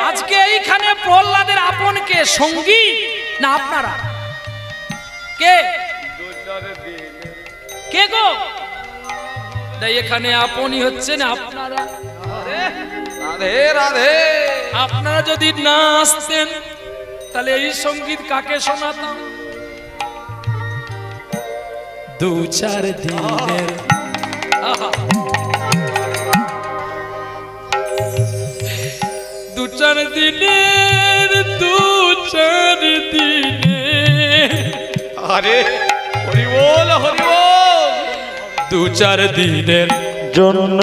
আজকে এইখানে প্রহ্লাদের আপন কে? সঙ্গী না আপনারা? কে কে গো? এখানে আপনই হচ্ছে না আপনারা। রাধে রাধে। আপনারা যদি না আসতেন তাহলে এই সঙ্গীত কাকে শোনাতাম? 2-4 দিনের 2-4 দিনের 2-4 দিনের, আরে হরি বল হরি বল। 2-4 দিনের জন্য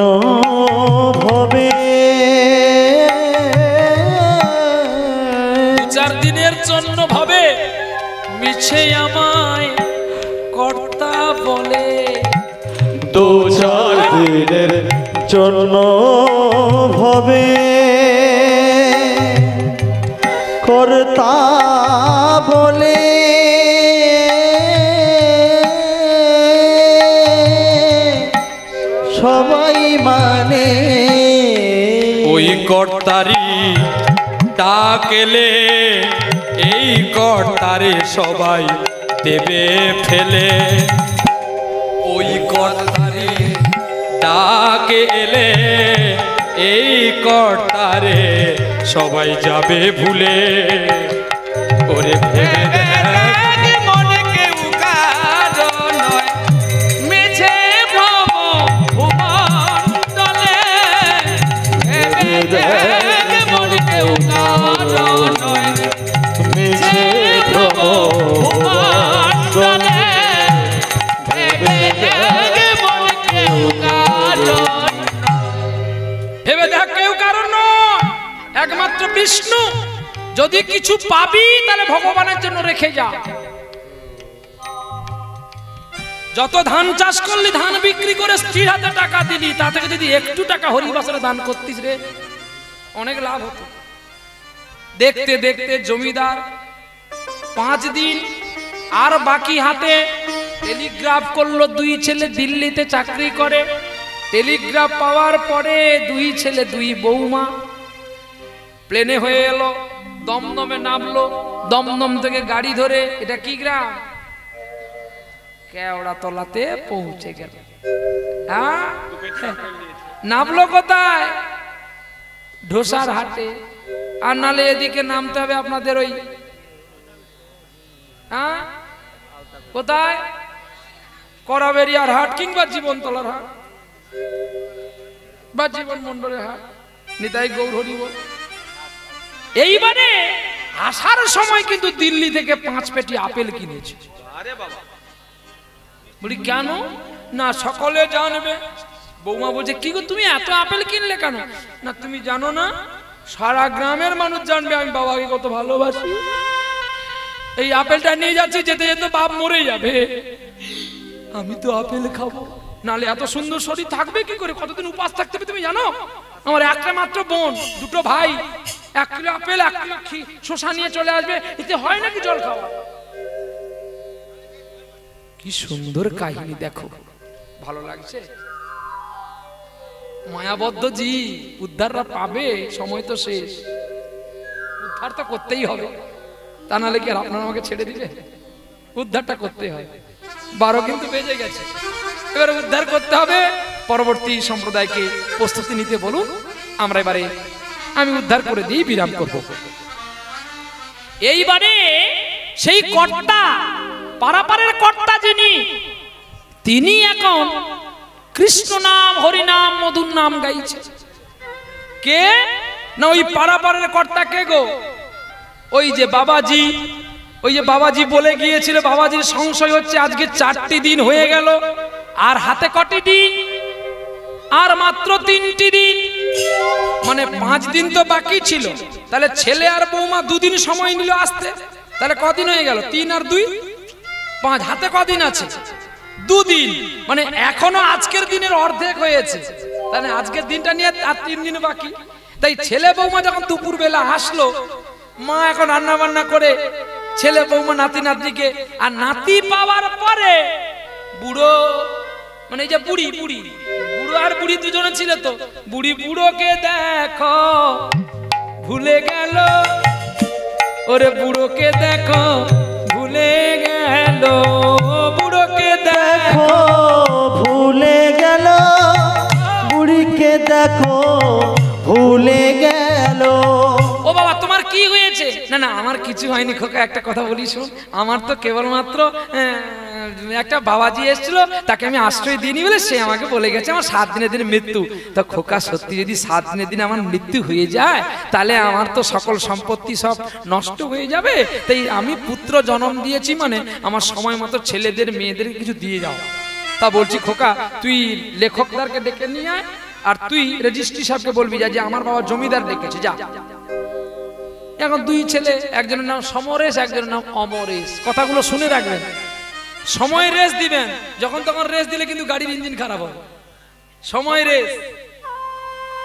ভবে, 2-4 দিনের জন্য ভাবে মিছে আমায় কর্তা বলে। 2-4 দিনের জন্য ভবে কর্তা বলে। সবাই মানে ওই কর্তারি ডাকেলে, এই কর্তারে সবাই দেবে ফেলে। ওই কর্তারি ডাকে এলে, এই কর্তারে সবাই যাবে ভুলে। ওরে ভেবে দেখ মনে কেউ কারো নয়, মিছে ভ্রম ভুবন তলে। ভেবে দেখ মনে কেউ কারো নয়, মিছে ভ্রম ভুবন তলে। ভেবে দেখ মনে কেউ কারো নয়। ভেবে দেখ কেউ কারণ নয়, একমাত্র বিষ্ণু। যদি কিছু পাবি তাহলে ভগবানের জন্য রেখে যা। যত ধান চাষ করলি, ধান বিক্রি করে স্ত্রীর হাতে টাকা দিলি, তা থেকে যদি একটু টাকা হরিবাসরে দান করতিস রে, অনেক লাভ হতো। দেখতে দেখতে জমিদার 5 দিন আর বাকি হাতে টেলিগ্রাফ করলো। 2 ছেলে দিল্লিতে চাকরি করে। টেলিগ্রাফ পাওয়ার পরে 2 ছেলে 2 বৌমা প্লেনে হয়ে এলো, দমদমে নামলো। দমদম থেকে গাড়ি ধরে, এটা কি গ্রাম, কেওড়াতলাতে পৌঁছে গেল। হ্যাঁ, নামলো কোথায়, ঢোসার হাটে। আর নালে এদিকে নামতে হবে আপনাদের ওই, হ্যাঁ কোথায়, করাবেরিয়ার হাট কিংবা জীবনতলার হাট বা জীবন মন্ডলের হাট, নিতাই গৌর হরি বল। এইবারে আসার সময় কিন্তু দিল্লি থেকে 5 পেটি আপেল কিনেছে। বলি কেন না, সকলে জানবে। বৌমা বলছে কি গো তুমি এত আপেল কিনলে কেন? না তুমি জানো না, সারা গ্রামের মানুষ জানবে আমি বাবাকে কত ভালোবাসি। এই আপেলটা নিয়ে যাচ্ছি, যেতে যেতে বাপ মরে যাবে, আমি তো আপেল খাবো, নালে এত সুন্দর শরীর থাকবে কি করে, কতদিন উপাস থাকতে হবে তুমি জানো? আমার একটা মাত্র বোন, 2টো ভাই, 1 কিলো আপেল 1 কিলো শসা নিয়ে চলে আসবে, এতে হয় নাকি জল খাওয়া? কি সুন্দর কাহিনী দেখো, ভালো লাগছে। মায়াবদ্ধ জি, উদ্ধারটা পাবে, সময় তো শেষ, উদ্ধার তো করতেই হবে, তা নাহলে কি আর আপনারা আমাকে ছেড়ে দিবে? উদ্ধারটা করতে হয়। 12 কিন্তু বেজে গেছে, এবার উদ্ধার করতে হবে। পরবর্তী সম্প্রদায়কে প্রস্তুতি নিতে বলুন, আমরা এবারে আমি উদ্ধার করে দিয়ে বিরাম করব। এইবারে সেই কর্তা, পারাপারের কর্তা যিনি, তিনি এখন কৃষ্ণ নাম, হরি নাম, মধুর নাম গাইছে। কে না, ওই পারাপারের কর্তা। কে গো? ওই যে বাবাজি, ওই যে বাবাজি বলে গিয়েছিল, বাবাজির সংশয় হচ্ছে আজকে 4টি দিন হয়ে গেল, আর হাতে কটি দিন, আর মাত্র 3টি দিন, মানে 5 দিন তো বাকি ছিল। তাহলে ছেলে আর বৌমা 2 দিন সময় নিল আসতে, তাহলে কদিন হয়ে গেল? 3 আর 2 5, হাতে কদিন আছে? 2 দিন, মানে এখনো আজকের দিনের অর্ধেক হয়েছে, তাহলে আজকের দিনটা নিয়ে আর 3 দিন বাকি। তাই ছেলে বৌমা যখন দুপুর বেলা আসলো, মা এখন রান্না বান্না করে ছেলে বৌমা নাতি নাতনিকে, আর নাতি পাওয়ার পরে বুড়ো, মানে এই যে বুড়ি, বুড়ো আর বুড়ি দুজনে ছিল তো, বুড়ি বুড়োকে দেখো ভুলে গেল, ওরে বুড়োকে দেখো ভুলে গেল, বুড়োকে দেখো ভুলে গেল, বুড়িকে দেখো ভুলে গেল। ও বাবা তোমার কি হয়েছে? না না আমার কিছু হয়নি খোকা, একটা কথা বলি শোন, আমার তো কেবলমাত্র একটা বাবাজি এসেছিল, তাকে আমি আশ্রয় দিইনি বলে সে আমাকে বলে গেছে আমার 7 দিনের দিন মৃত্যু। তো খোকা সত্যি যদি 7 দিনের দিন আমার মৃত্যু হয়ে যায়, তাহলে আমার তো সকল সম্পত্তি সব নষ্ট হয়ে যাবে। তাই আমি পুত্র জন্ম দিয়েছি, মানে আমার সময় মতো ছেলেদের মেয়েদের কিছু দিয়ে যাও। তা বলছি খোকা তুই লেখকদারকে ডেকে নিয়ে আয়, আর তুই রেজিস্ট্রি সাহেবকে বলবি যে আমার বাবা জমিদার ডেকেছে, যা। এখন 2 ছেলে, একজনের নাম সমরেশ, একজনের নাম অমরেশ। কথাগুলো শুনে রাখবেন, সময় রেস দিবেন, যখন তখন রেস দিলে কিন্তু গাড়ির ইঞ্জিন খারাপ হবে। সময় রেস,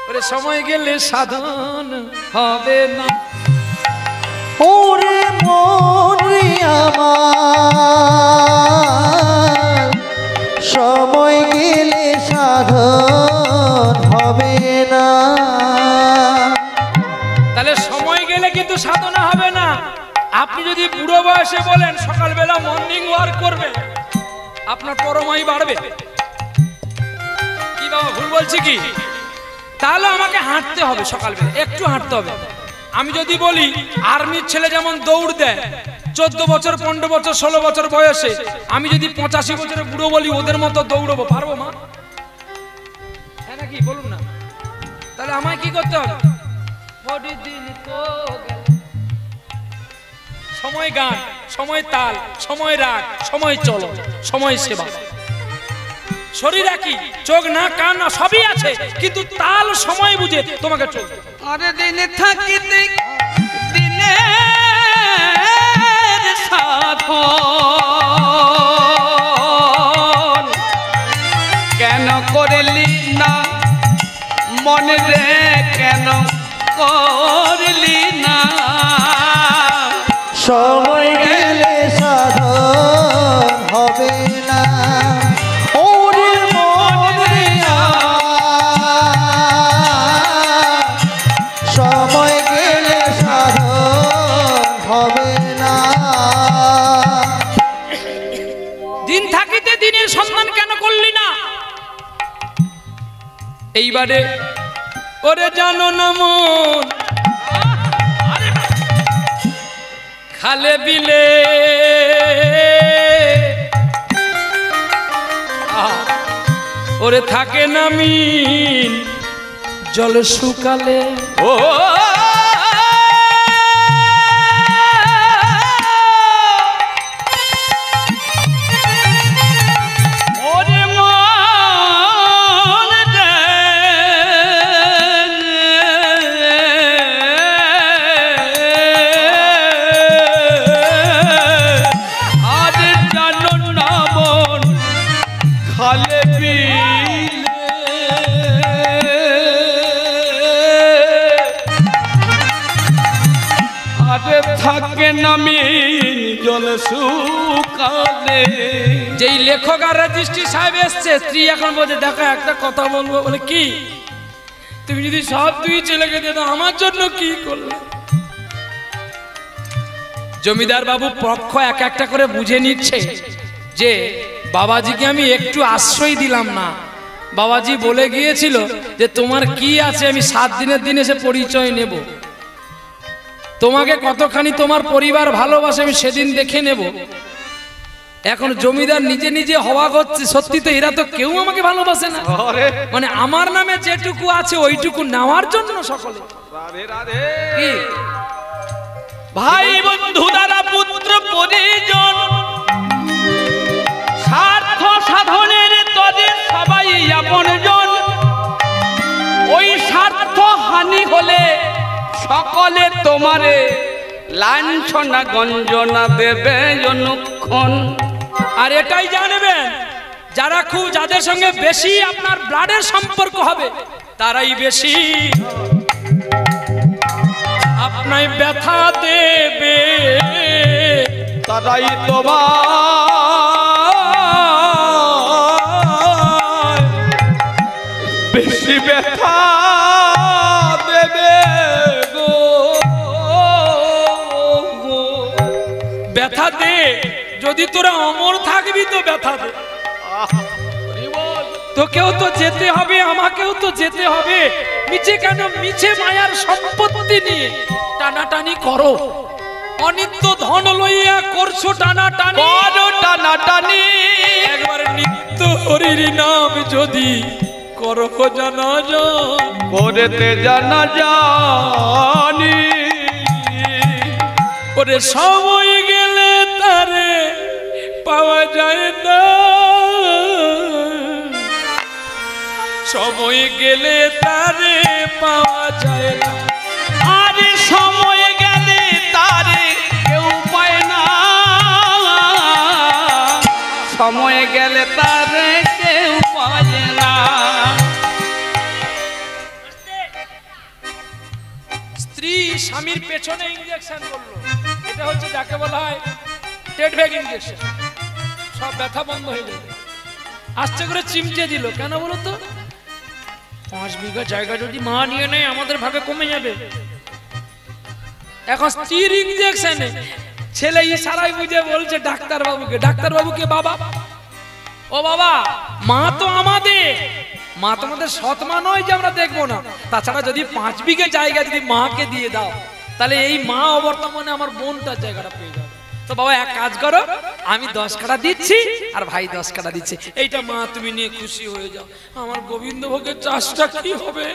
ওরে সময় গেলে সাধন হবে না। ওরে মন রে আমার, সময় গেলে সাধন হবে না। তাহলে সময় গেলে কিন্তু সাধনা হবে না। আপনি যদি বুড়ো বয়সে বলেন সকালবেলা মর্নিং ওয়াক করবে, আপনার পরমায়ু বাড়বে। কি বাবা ভুল বলছি কি? তাহলে আমাকে হাঁটতে হবে, সকালবেলা একটু হাঁটতে হবে। আমি যদি বলি আর্মির ছেলে যেমন দৌড় দেয় 14 বছর 15 বছর 16 বছর বয়সে, আমি যদি 85 বছরের বুড়ো বলি ওদের মতো দৌড়বো, পারবো মা? হ্যাঁ নাকি বলুন না? তাহলে আমায় কি করতে হবে? সময় গান, সময় তাল, সময় রাগ, সময় চলো, সময় সেবা। শরীর একই, চোখ না কান না সবই আছে, কিন্তু তাল সময় বুঝে তোমাকে চলতে। আরে দিনে থাকিতে দিনে সাধন কেন করলি না মনে রে কেন করলি না সময় গেলে সাধন হবে না ওরে মনে সময় গেলে সাধন হবে না দিন থাকিতে দিনের সম্মান কেন করলি না? এইবারে ওরে জানো না মন খালে বিলে ওরে থাকে না মিন জল শুকালে ও ওরে মন রে আজ জানো না মন খালে থাকে নামি জল শুকালে। যেই লেখক আর রেজিস্ট্রি সাহেব এসছে স্ত্রী এখন বলছে দেখো একটা কথা বলবো বলে কি তুমি যদি সব দুই ছেলেকে দিয়ে দাও আমার জন্য কি করলে? জমিদার বাবু পক্ষ এক একটা করে বুঝে নিচ্ছে যে বাবাজিকে আমি একটু আশ্রয় দিলাম না। বাবাজি বলে গিয়েছিল যে তোমার কি আছে আমি 7 দিনের দিন এসে পরিচয় নেব, তোমাকে কতখানি তোমার পরিবার ভালোবাসে আমি সেদিন দেখে নেব। এখন জমিদার নিজে নিজে হওয়া করছে সত্যি তো এরা তো কেউ আমাকে ভালোবাসে না, মানে আমার নামে যেটুকু আছে ওইটুকু নেওয়ার জন্য সকলে কি ভাই বন্ধু দ্বারা পুত্র পরিজন স্বার্থ সাধনের তরে সবাই আপনজন। ওই স্বার্থ হানি হলে সকলে তোমারে লাঞ্ছনা গঞ্জনা দেবে অনুক্ষণ। আর এটাই জানবেন যারা খুব যাদের সঙ্গে বেশি আপনার ব্লাডের সম্পর্ক হবে তারাই বেশি আপনায় ব্যথা দেবে, তারাই তোমার বেশি ব্যথা দেবে গো। ব্যথা দে যদি তোরা অমর থাকবি তো ব্যথা দে, তোকেও তো যেতে হবে আমাকেও তো যেতে হবে। মিছে কেন মিছে মায়ার সম্পত্তি নিয়ে টানাটানি করো, অনিত্য ধন লইয়া করছো টানাটানি টানাটানি। একবার নিত্য হরির নাম যদি করো জানা যান করেতে জানা জানি ওরে সময় গেলে তারে পাওয়া যায় না, সময় গেলে তারে পাওয়া যায় না। আর সময় গেলে তারে কেউ পায় না, সময় গেলে তারে কেউ পায় না। স্ত্রী স্বামীর পেছনে ইনজেকশন করলো, এটা হচ্ছে যাকে বলা হয় টেট ব্যাগ ইনজেকশন। সব ব্যথা বন্ধ হয়ে যাবে। আস্তে করে চিমটে দিল, কেন বলো তো 5 বিঘা জায়গা যদি মা নিয়ে নেয় আমাদের ভাগে কমে যাবে। এখন স্ত্রীর ইনজেকশনে ছেলে ইশারায় বুঝে বলছে ডাক্তার বাবুকে, ডাক্তার বাবুকে বাবা ও বাবা মা তো আমাদের, মা তোমাদের সৎ মা নয় যে আমরা দেখবো না। তাছাড়া যদি 5 বিঘা জায়গা যদি মাকে দিয়ে দাও তাহলে এই মা অবর্তমানে আমার বোনটার জায়গাটা পেয়ে যাবে। তো বাবা এক কাজ করো, আমি 10 কাঠা দিচ্ছি আর ভাই 10 কাঠা দিচ্ছে, এইটা মা তুমি নিয়ে খুশি হয়ে যাও। আমার গোবিন্দভোগের চাষটা কি হবে?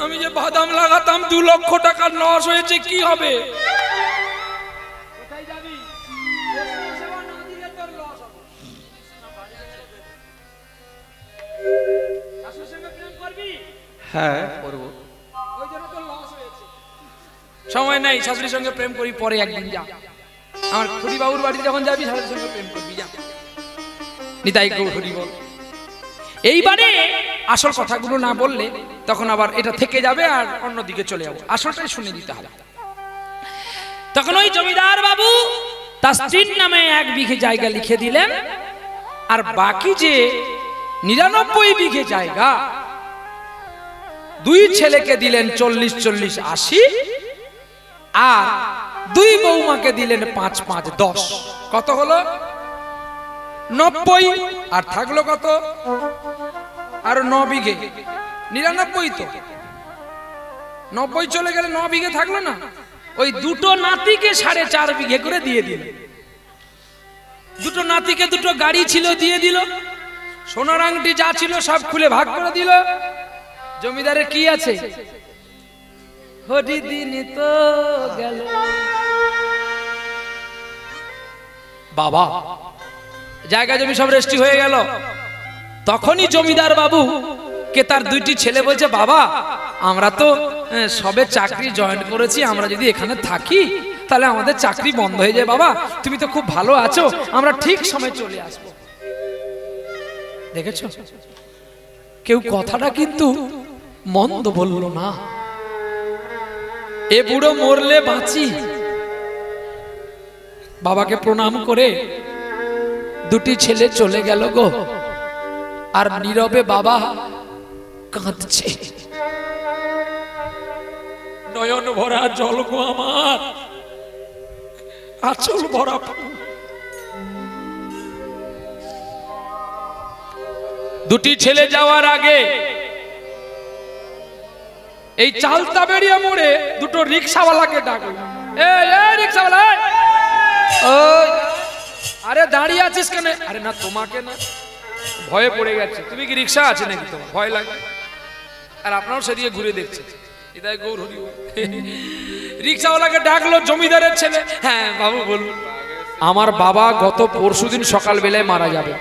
আমি যে বাদাম লাগাতাম 2 লক্ষ টাকার লস হয়েছে, কি হবে? কোথায় যাবি? সেবা না দিলে তোর লস হবে। শাশুড়ির সঙ্গে প্রেম করবি? হ্যাঁ করবো। ওই জন্য তোর লস হয়েছে। সময় নাই, শাশুড়ির সঙ্গে প্রেম করি পরে একদিন যা। আমার খুড়ি বাবুর বাড়িতে যখন যাবি শাশুড়ির সঙ্গে প্রেম করবি যা। নিতাই গো হরি বল। এইবারে আসল কথাগুলো না বললে তখন আবার এটা থেকে যাবে আর অন্যদিকে চলে যাবো, আসলটাই শুনে দিতে হবে। তখন ওই জমিদার বাবু তার স্ত্রীর নামে 1 বিঘে জায়গা লিখে দিলেন, আর বাকি যে 99 বিঘে জায়গা 2 ছেলেকে দিলেন 40, 40, 80, আর 2 বৌমাকে দিলেন 5, 5, 10। কত হলো? 90। আর থাকলো কত? আর 9 বিঘে। 99 তো 90 চলে গেলে 9 বিঘে থাকলো না। ওই 2টো নাতিকে 4.5 বিঘে করে দিয়ে দিল। 2টো নাতিকে 2টো গাড়ি ছিল দিয়ে দিল, সোনার আংটি যা ছিল সব খুলে ভাগ করে দিল। জমিদারের কি আছে? হরি দিন তো গেল। বাবা জায়গা জমি সব রেস্টি হয়ে গেল। তখনই জমিদার বাবু কে তার 2টি ছেলে বলছে, বাবা আমরা তো সবে চাকরি জয়েন করেছি, আমরা যদি এখানে থাকি তাহলে আমাদের চাকরি বন্ধ হয়ে যায়। বাবা তুমি তো খুব ভালো আছো, আমরা ঠিক সময় চলে আসবো। দেখেছো কেউ কথাটা কিন্তু মন্দ বলল না। এ বুড়ো মরলে বাঁচি। বাবাকে প্রণাম করে 2টি ছেলে চলে গেল গো, আর নীরবে বাবা কাঁদছে। নয়ন ভরা জল গো আমার, আঁচল ভরা। 2টি ছেলে যাওয়ার আগে এই চালতা বেরিয়ে মোড়ে 2টো রিক্সাওয়ালাকে ডাকলো। এই রিক্সাওয়ালা, ওই আরে দাঁড়িয়ে আছিস কেন? আরে না তোমাকে না, ভয়ে পড়ে গেছে। তুমি কি রিক্সা আছে নাকি তোমার? ভয় লাগে। আর আপনারাও সেদিকে ঘুরে দেখছেন। এটাই গৌর হরি। রিক্সাওয়ালাকে ডাকলো জমিদারের ছেলে। হ্যাঁ বাবু বলুন। আমার বাবা গত পরশুদিন সকাল বেলায় মারা যাবে।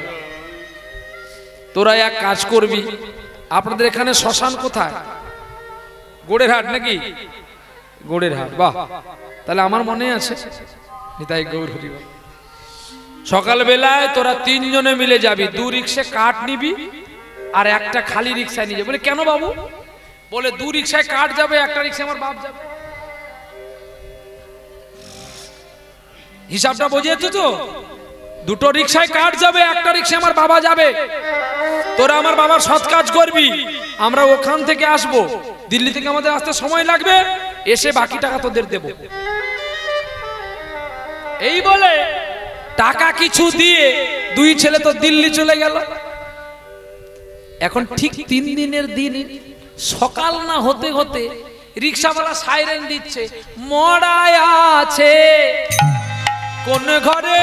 তোরা এক কাজ করবি, আপনাদের এখানে শ্মশান কোথায়? গোড়েরহাট নাকি? গোড়েরহাট। বাহ, তাহলে আমার মনে আছে। এটাই গৌর হরি। সকাল বেলায় তোরা 3 জনে মিলে যাবি, 2 রিক্সা কাঠ নিবি আর একটা খালি রিক্সা নিয়ে যাবি। বলে কেন বাবু? বলে 2 রিক্সায় কাঠ যাবে, একটা রিক্সা আমার বাপ যাবে। হিসাবটা বুঝিয়েছো তো? 2টো রিক্সায় কাঠ যাবে, একটা রিক্সা আমার বাবা যাবে। তোরা আমার বাবার সৎ কাজ করবি, আমরা ওখান থেকে আসবো। দিল্লি থেকে আমাদের আসতে সময় লাগবে, এসে বাকি টাকা তোদের দেব। এই বলে টাকা কিছু দিয়ে 2 ছেলে তো দিল্লি চলে গেল। এখন ঠিক 3 দিনের দিন সকাল না হতে হতে রিক্সাওয়ালা সাইরেন দিচ্ছে, মরায় আছে কোন ঘরে,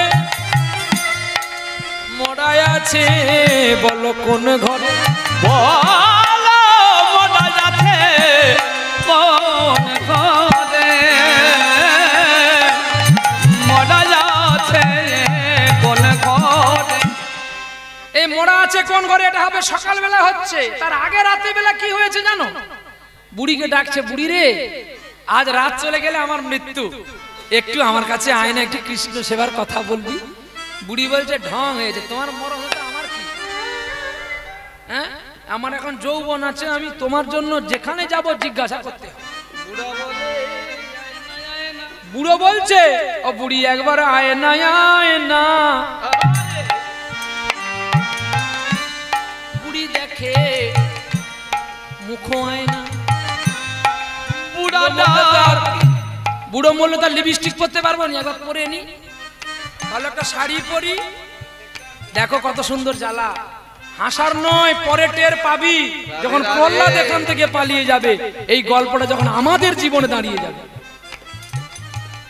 মরায় আছে বলো কোন ঘরে, বলো মরায় আছে কোন ঘরে, মরায় আছে কোন ঘরে। এই মরা আছে কোন ঘরে এটা হবে সকালবেলা হচ্ছে। তার আগে রাতে বেলা কি হয়েছে জানো? বুড়িকে ডাকছে, বুড়ি রে আজ রাত চলে গেলে আমার মৃত্যু, একটু আমার কাছে আয় না, একটু কৃষ্ণ সেবার কথা বলবি। বুড়ি বলছে ঢং হয়েছে, তোমার মরণ হতে আমার কি? হ্যাঁ, আমার এখন যৌবন আছে, আমি তোমার জন্য যেখানে যাব জিজ্ঞাসা করতে হবে। বুড়ো বলছে, ও বুড়ি একবার আয় না, আয় না। বুড়ি দেখে মুখ আয় না। বুড়ো বললো তার লিপস্টিক পরতে পারবো না, একবার পরে নি, ভালো একটা শাড়ি পরি, দেখো কত সুন্দর জ্বালা। হাসার নয়, পরে টের পাবি যখন প্রহ্লাদ এখান থেকে পালিয়ে যাবে, এই গল্পটা যখন আমাদের জীবনে দাঁড়িয়ে যাবে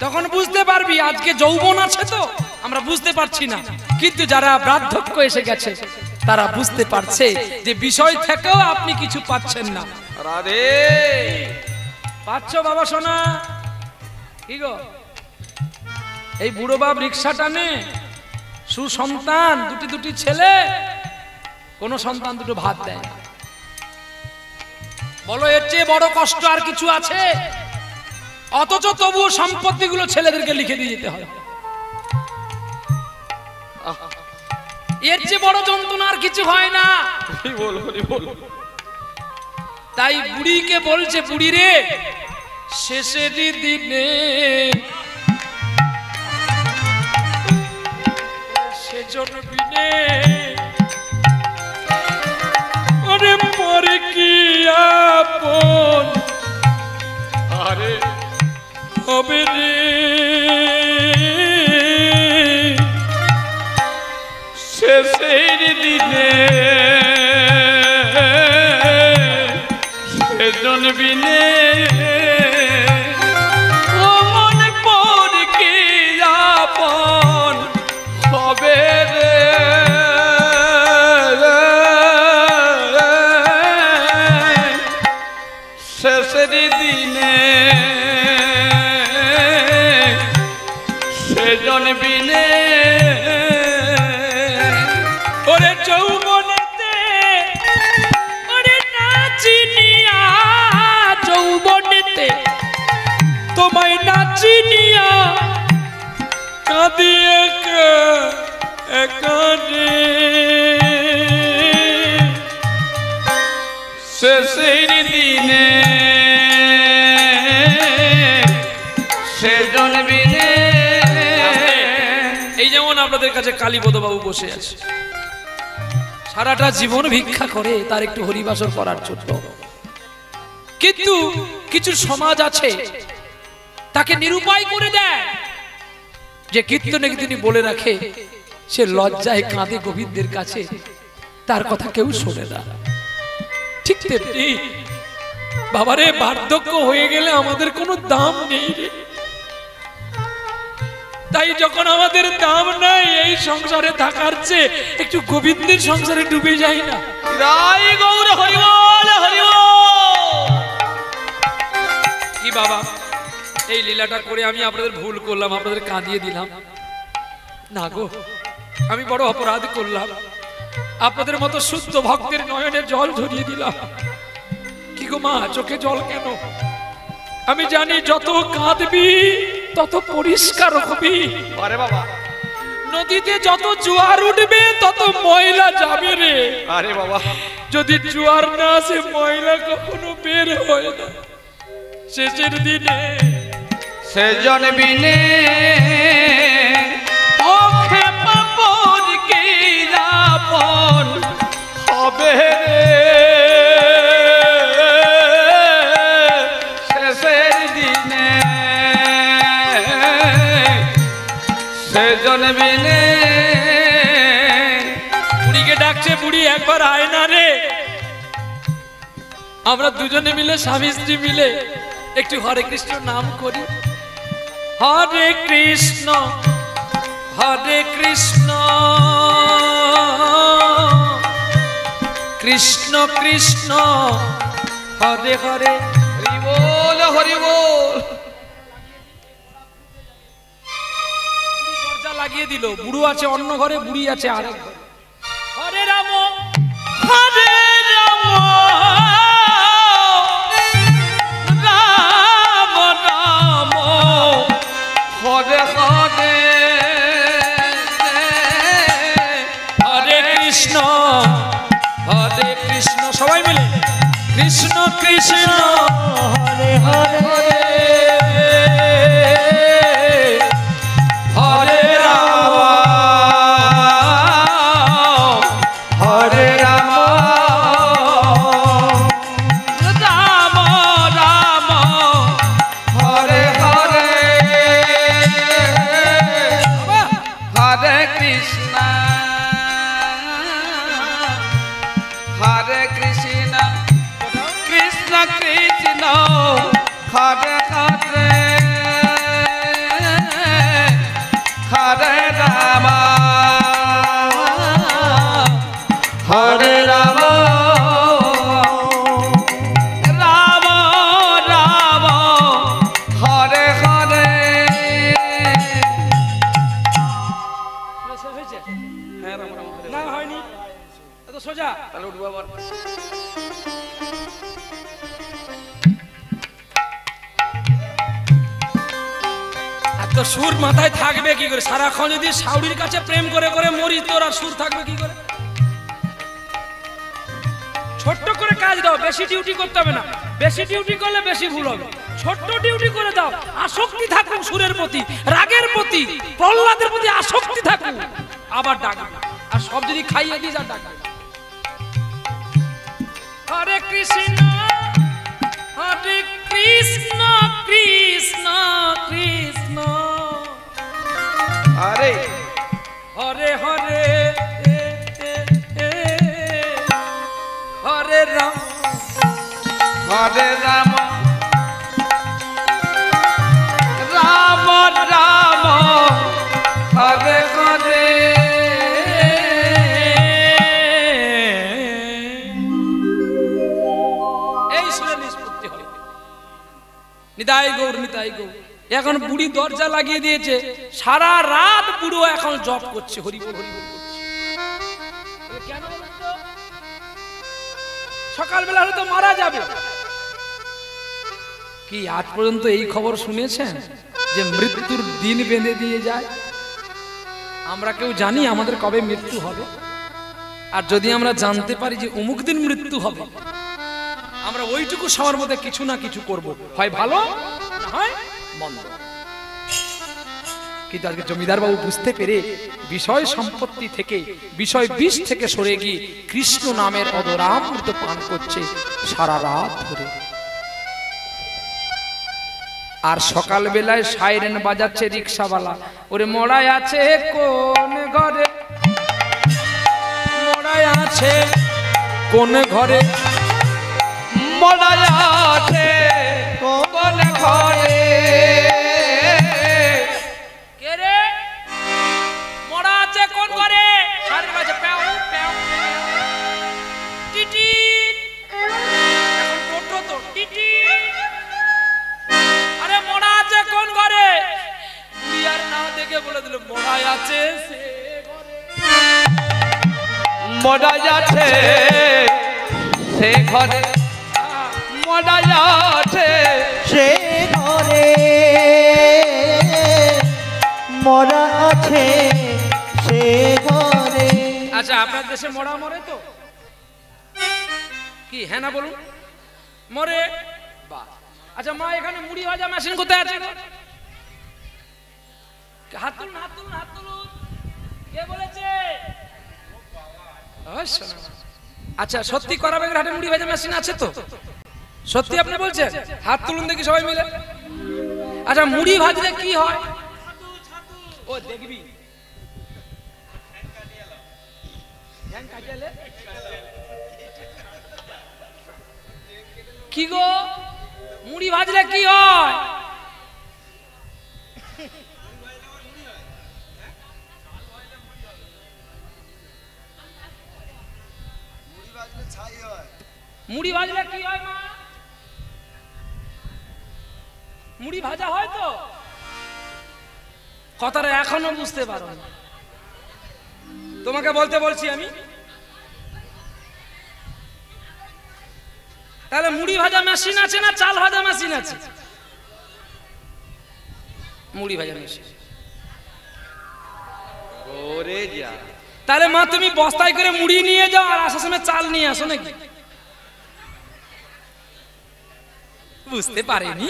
তখন বুঝতে পারবি। আজকে যৌবন আছে তো আমরা বুঝতে পারছি না, কিন্তু যারা বার্ধক্য এসে গেছে তারা বুঝতে পারছে যে বিষয় থেকেও আপনি কিছু পাচ্ছেন না। রাধে পাচ্ছ বাবা সোনা? কি গো, এই বুড়ো বাপ রিক্সা টানে, সুসন্তান, 2টি ছেলে, কোন সন্তান 2টো ভাত দেয় না। বলো এর চেয়ে বড় কষ্ট আর কিছু আছে? অথচ তবু সম্পত্তিগুলো ছেলেদেরকে লিখে দিয়ে যেতে হয়। এর চেয়ে বড় যন্ত্রণা আর কিছু হয় না। তাই বুড়িকে বলছে, বুড়ি রে শেষের দিনে সেজন বিনে ওরে পরে কি আপন আরে হবে রে শেষের দিনে সেজন বিনে ও মন পরে কি আপন হবে রে শেষের দিনে সেজন বিনে ওরে যৌবনেতে ওরে নাচিনিয়া যৌবনেতে তোমায় নাচিনিয়া কাঁদিয়ে একানে শেষের দিনে সেজন বিনে। এই যেমন আপনাদের কাছে কালীপদ বাবু বসে আছে, সারাটা জীবন ভিক্ষা করে তার একটু হরিবাসর করার জন্য, কিন্তু কিছু সমাজ আছে তাকে নিরুপায় করে দেয় যে কীর্তনে তিনি বলে রাখে সে লজ্জায় কাঁদে গোবিন্দের কাছে, তার কথা কেউ শোনে না। ঠিক তেমনি বাবারে বার্ধক্য হয়ে গেলে আমাদের কোনো দাম নেই রে। তাই যখন আমাদের দাম নাই এই সংসারে থাকার চেয়ে একটু গোবিন্দের সংসারে ডুবে যাই না। রাই গৌর হরি বল হরি বল। কি বাবা এই লীলাটা করে আমি আপনাদের ভুল করলাম, আপনাদের কাঁদিয়ে দিলাম না গো, আমি বড় অপরাধ করলাম, আপনাদের মতো শুদ্ধ ভক্তের নয়নে জল ঝরিয়ে দিলাম। কি গো মা চোখে জল কেন? আমি জানি যত কাঁদবি তত পরিষ্কার হবি। আরে বাবা নদীতে যত জোয়ার উঠবে তত ময়লা যাবে রে। আরে বাবা যদি জোয়ার না আসে ময়লা কখনো বের হয় না। শেষের দিনে সেজন বিনে ও খেপা পর কি আপন হবে শেষের দিনে সেজন বিনে। বুড়িকে ডাকছে, বুড়ি একবার আয় না রে, আমরা দুজনে মিলে স্বামী স্ত্রী মিলে একটু হরে কৃষ্ণ নাম করি। হরে কৃষ্ণ হরে কৃষ্ণ কৃষ্ণ কৃষ্ণ হরে হরে হরি বল হরি বল। দরজা লাগিয়ে দিল, বুড়ো আছে অন্য ঘরে, বুড়ি আছে আরেক ঘরে। হরে রাম হরে রাম রাম রাম হরে হরে হরে কৃষ্ণ হরে কৃষ্ণ, সবাই মিলে কৃষ্ণ কৃষ্ণ হরে হরে হরে রাম হরে রাম রাম রাম হরে হরে হরে কৃষ্ণ হরে কৃষ্ণ কৃষ্ণ কৃষ্ণ হরে হরে হরে রাম হরে রাম রাম রাম হরে হরে। না হয়নি এত সোজা, তাহলে উঠবো আবার। এত তো সুর মাথায় থাকবে কি করে? সারাক্ষণ যদি শাউরির কাছে প্রেম করে করে মরি, তোর আর সুর থাকবে কি করে? ছোট্ট করে কাজ দাও, বেশি ডিউটি করতে হবে না। বেশি ডিউটি করলে বেশি ভুল হবে। ছোট্ট ডিউটি করে দাও, আসক্তি থাকুক সুরের প্রতি, রাগের প্রতি, প্রহ্লাদের প্রতি আসক্তি থাকুক, আবার ডাকবে। আর সব যদি খাইয়ে দিই যা ডাকবে। হরে কৃষ্ণ হরে কৃষ্ণ কৃষ্ণ কৃষ্ণ আরে হরে হরে হরে রাম হরে রাম রাম রাম হরে হরে এই সুরে নিষ্পত্তি হয়। নিতাই গৌর নিতাই গৌর। এখন বুড়ি দরজা লাগিয়ে দিয়েছে, সারা রাত বুড়ো এখন জপ করছে, হরিবল হরিবল করছে। কেন বলুন তো? সকালবেলা হলে তো মারা যাবে। কি আজ পর্যন্ত এই খবর শুনেছেন যে মৃত্যুর দিন বেঁধে দিয়ে যায়? আমরা কেউ জানি আমাদের কবে মৃত্যু হবে? আর যদি আমরা জানতে পারি যে অমুক দিন মৃত্যু হবে, আমরা ওইটুকু সময়ের মধ্যে কিছু না কিছু করব, হয় ভালো না হয় মন্দ। কিন্তু আজকে জমিদার বাবু বুঝতে পেরে বিষয় সম্পত্তি থেকে, বিষয় বিষ থেকে সরে গিয়ে কৃষ্ণ নামের অদরামৃত পান করছে সারা রাত ধরে। আর সকাল বেলায় সাইরেন বাজাচ্ছে রিক্সাওয়ালা, ওরে মড়ায় আছে কোন ঘরে, মড়ায় আছে কোন ঘরে, মড়ায় আছে কোন ঘরে। কে রে? মড়া আছে কোন ঘরে? সাইরেন বাজে প্যাও প্যাও টিটি। এখন টোটো তো টিটি। আরে মড়া আছে কোন ঘরে? বিয়ার না দেখে বলে দিল মড়ায় আছে সে ঘরে। মড়ায় আছে সে ঘরে, মড়ায় আছে সে ঘরে মরা আছে সে ঘরে। আচ্ছা, আপনার দেশে মরা মরে তো? কি হ্যাঁ না বলুন? মরে। বাহ। আচ্ছা মা, এখানে মুড়ি ভাজা মেশিন কোথায় আছে? হাত তুলুন হাত তুলুন হাত তুলুন। কে বলেছে? আচ্ছা সত্যি করাবেন হাটে মুড়ি ভাজা মেশিন আছে তো? সত্যি আপনি বলছেন? হাত তুলুন দেখি সবাই মিলে। আচ্ছা মুড়ি ভাজলে কি হয়? ও দেখবি কি গো, মুড়ি ভাজলে কি হয়? মুড়ি ভাজলে কি হয় মা? মুড়ি ভাজা হয় তো? কথাটা এখনো বুঝতে পারো না? তোমাকে বলতে বলছি আমি। তাহলে মুড়ি ভাজা মেশিন আছে না চাল ভাজা মেশিন আছে? মুড়ি ভাজা মেশিন। ওরে যা। তাহলে মা তুমি বস্তায় করে মুড়ি নিয়ে যাও আর আসার সময় চাল নিয়ে আসো নাকি? বুঝতে পারেনি,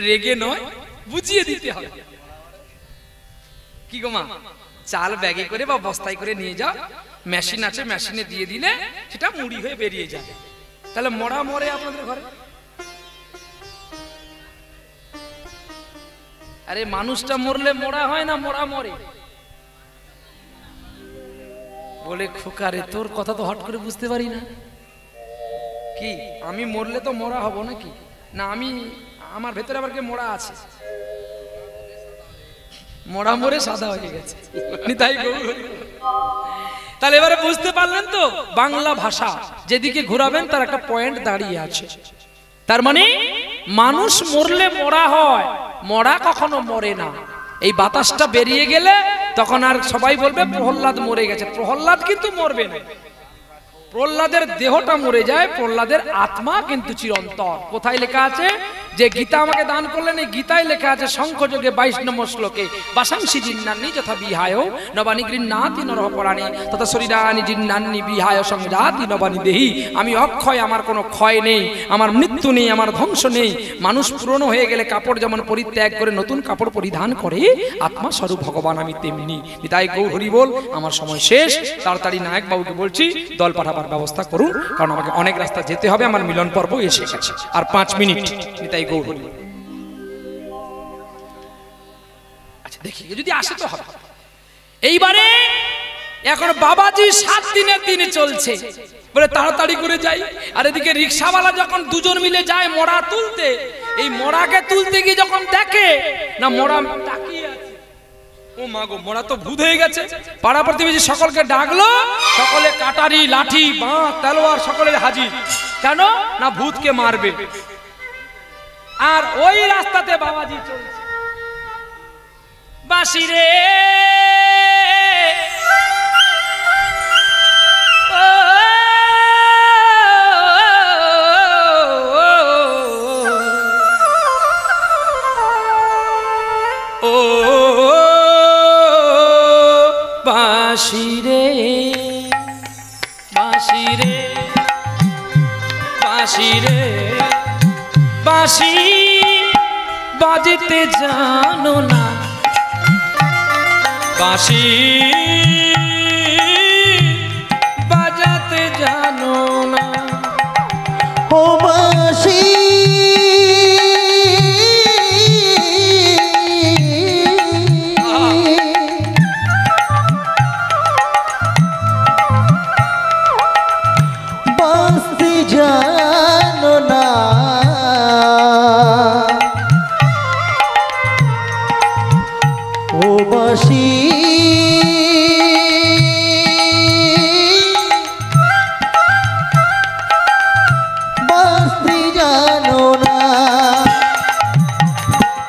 রেগে নয়, বুঝিয়ে দিতে হবে। কি গো মা, চাল ব্যাগে করে বা বস্তায় করে নিয়ে যাও, মেশিন আছে মেশিনে দিয়ে দিলে সেটা মুড়ি হয়ে বেরিয়ে যাবে। তাহলে মরা মরে আপনাদের ঘরে? আরে মানুষটা মরলে মরা হয় না, মরা মরে। বলে খোকারে তোর কথা তো হট করে বুঝতে পারি না। কি আমি মরলে তো মরা হব নাকি? না আমি আমার ভেতরে আবার কে মরা আছে? মরা মরে সাদা হয়ে গেছে। তাই তাহলে এবারে বুঝতে পারলেন তো, বাংলা ভাষা যেদিকে ঘোরাবেন তার একটা পয়েন্ট দাঁড়িয়ে আছে। তার মানে মানুষ মরলে মরা হয়, মরা কখনো মরে না। এই বাতাসটা বেরিয়ে গেলে তখন আর সবাই বলবে প্রহ্লাদ মরে গেছে। প্রহ্লাদ কিন্তু মরবে না। প্রহ্লাদের দেহটা মরে যায়, প্রহ্লাদের আত্মা কিন্তু চিরন্তন। কোথায় লেখা আছে? যে গীতা আমাকে দান করলেন, এই গীতায় লেখা আছে শঙ্খযোগে 22 নম্বর শ্লোকে, বাসাংসি জিন্নান্নি যথা বিহায় নবানি গৃহ্ণাতি নরঃ পরাণি তথা শরীরানি জিন্নান্নি বিহায় সংজাতি নবানি দেহি। আমি অক্ষয়, আমার কোনো ক্ষয় নেই, আমার মৃত্যু নেই, আমার ধ্বংস নেই। মানুষ পুরনো হয়ে গেলে কাপড় যেমন পরিত্যাগ করে নতুন কাপড় পরিধান করে, আত্মা স্বরূপ ভগবান আমি তেমনি। নিতাই গৌর হরি বল। আমার সময় শেষ, তাড়াতাড়ি নায়ক বাবুকে বলছি দল পাঠাবার ব্যবস্থা করুন, কারণ আমাকে অনেক রাস্তা যেতে হবে, আমার মিলন পর্ব এসে গেছে, আর 5 মিনিট। নিতাই গৌর হরি বল। আচ্ছা দেখি যদি আসে তো হবে। এইবারে এখন বাবাজি 7 দিনের দিন চলছে, বলে তাড়াতাড়ি করে যাই। আর এদিকে রিক্সাওয়ালা যখন দুজন মিলে যায় মোড়া তুলতে, এই মোড়াকে তুলতে গিয়ে যখন দেখে না মোড়া তাকিয়ে আছে, ও মা গো, মোড়া তো ভূত হয়ে গেছে। পাড়া প্রতিবেশী সকলকে ডাকলো, সকলে কাটারি লাঠি বাঁ তলোয়ার সকলের হাজির। কেন না ভূতকে মারবে। আর ওই রাস্তাতে বাবাজি চলছে, বাঁশি রে ও বাঁশি রে বাঁশি রে বাঁশি রে বাঁশি বাজতে জানো না, বাঁশি বাজাতে জানো না। ও বাঁশি বাঁশি জানো না, ও বাঁশি বাঁশি জানো না।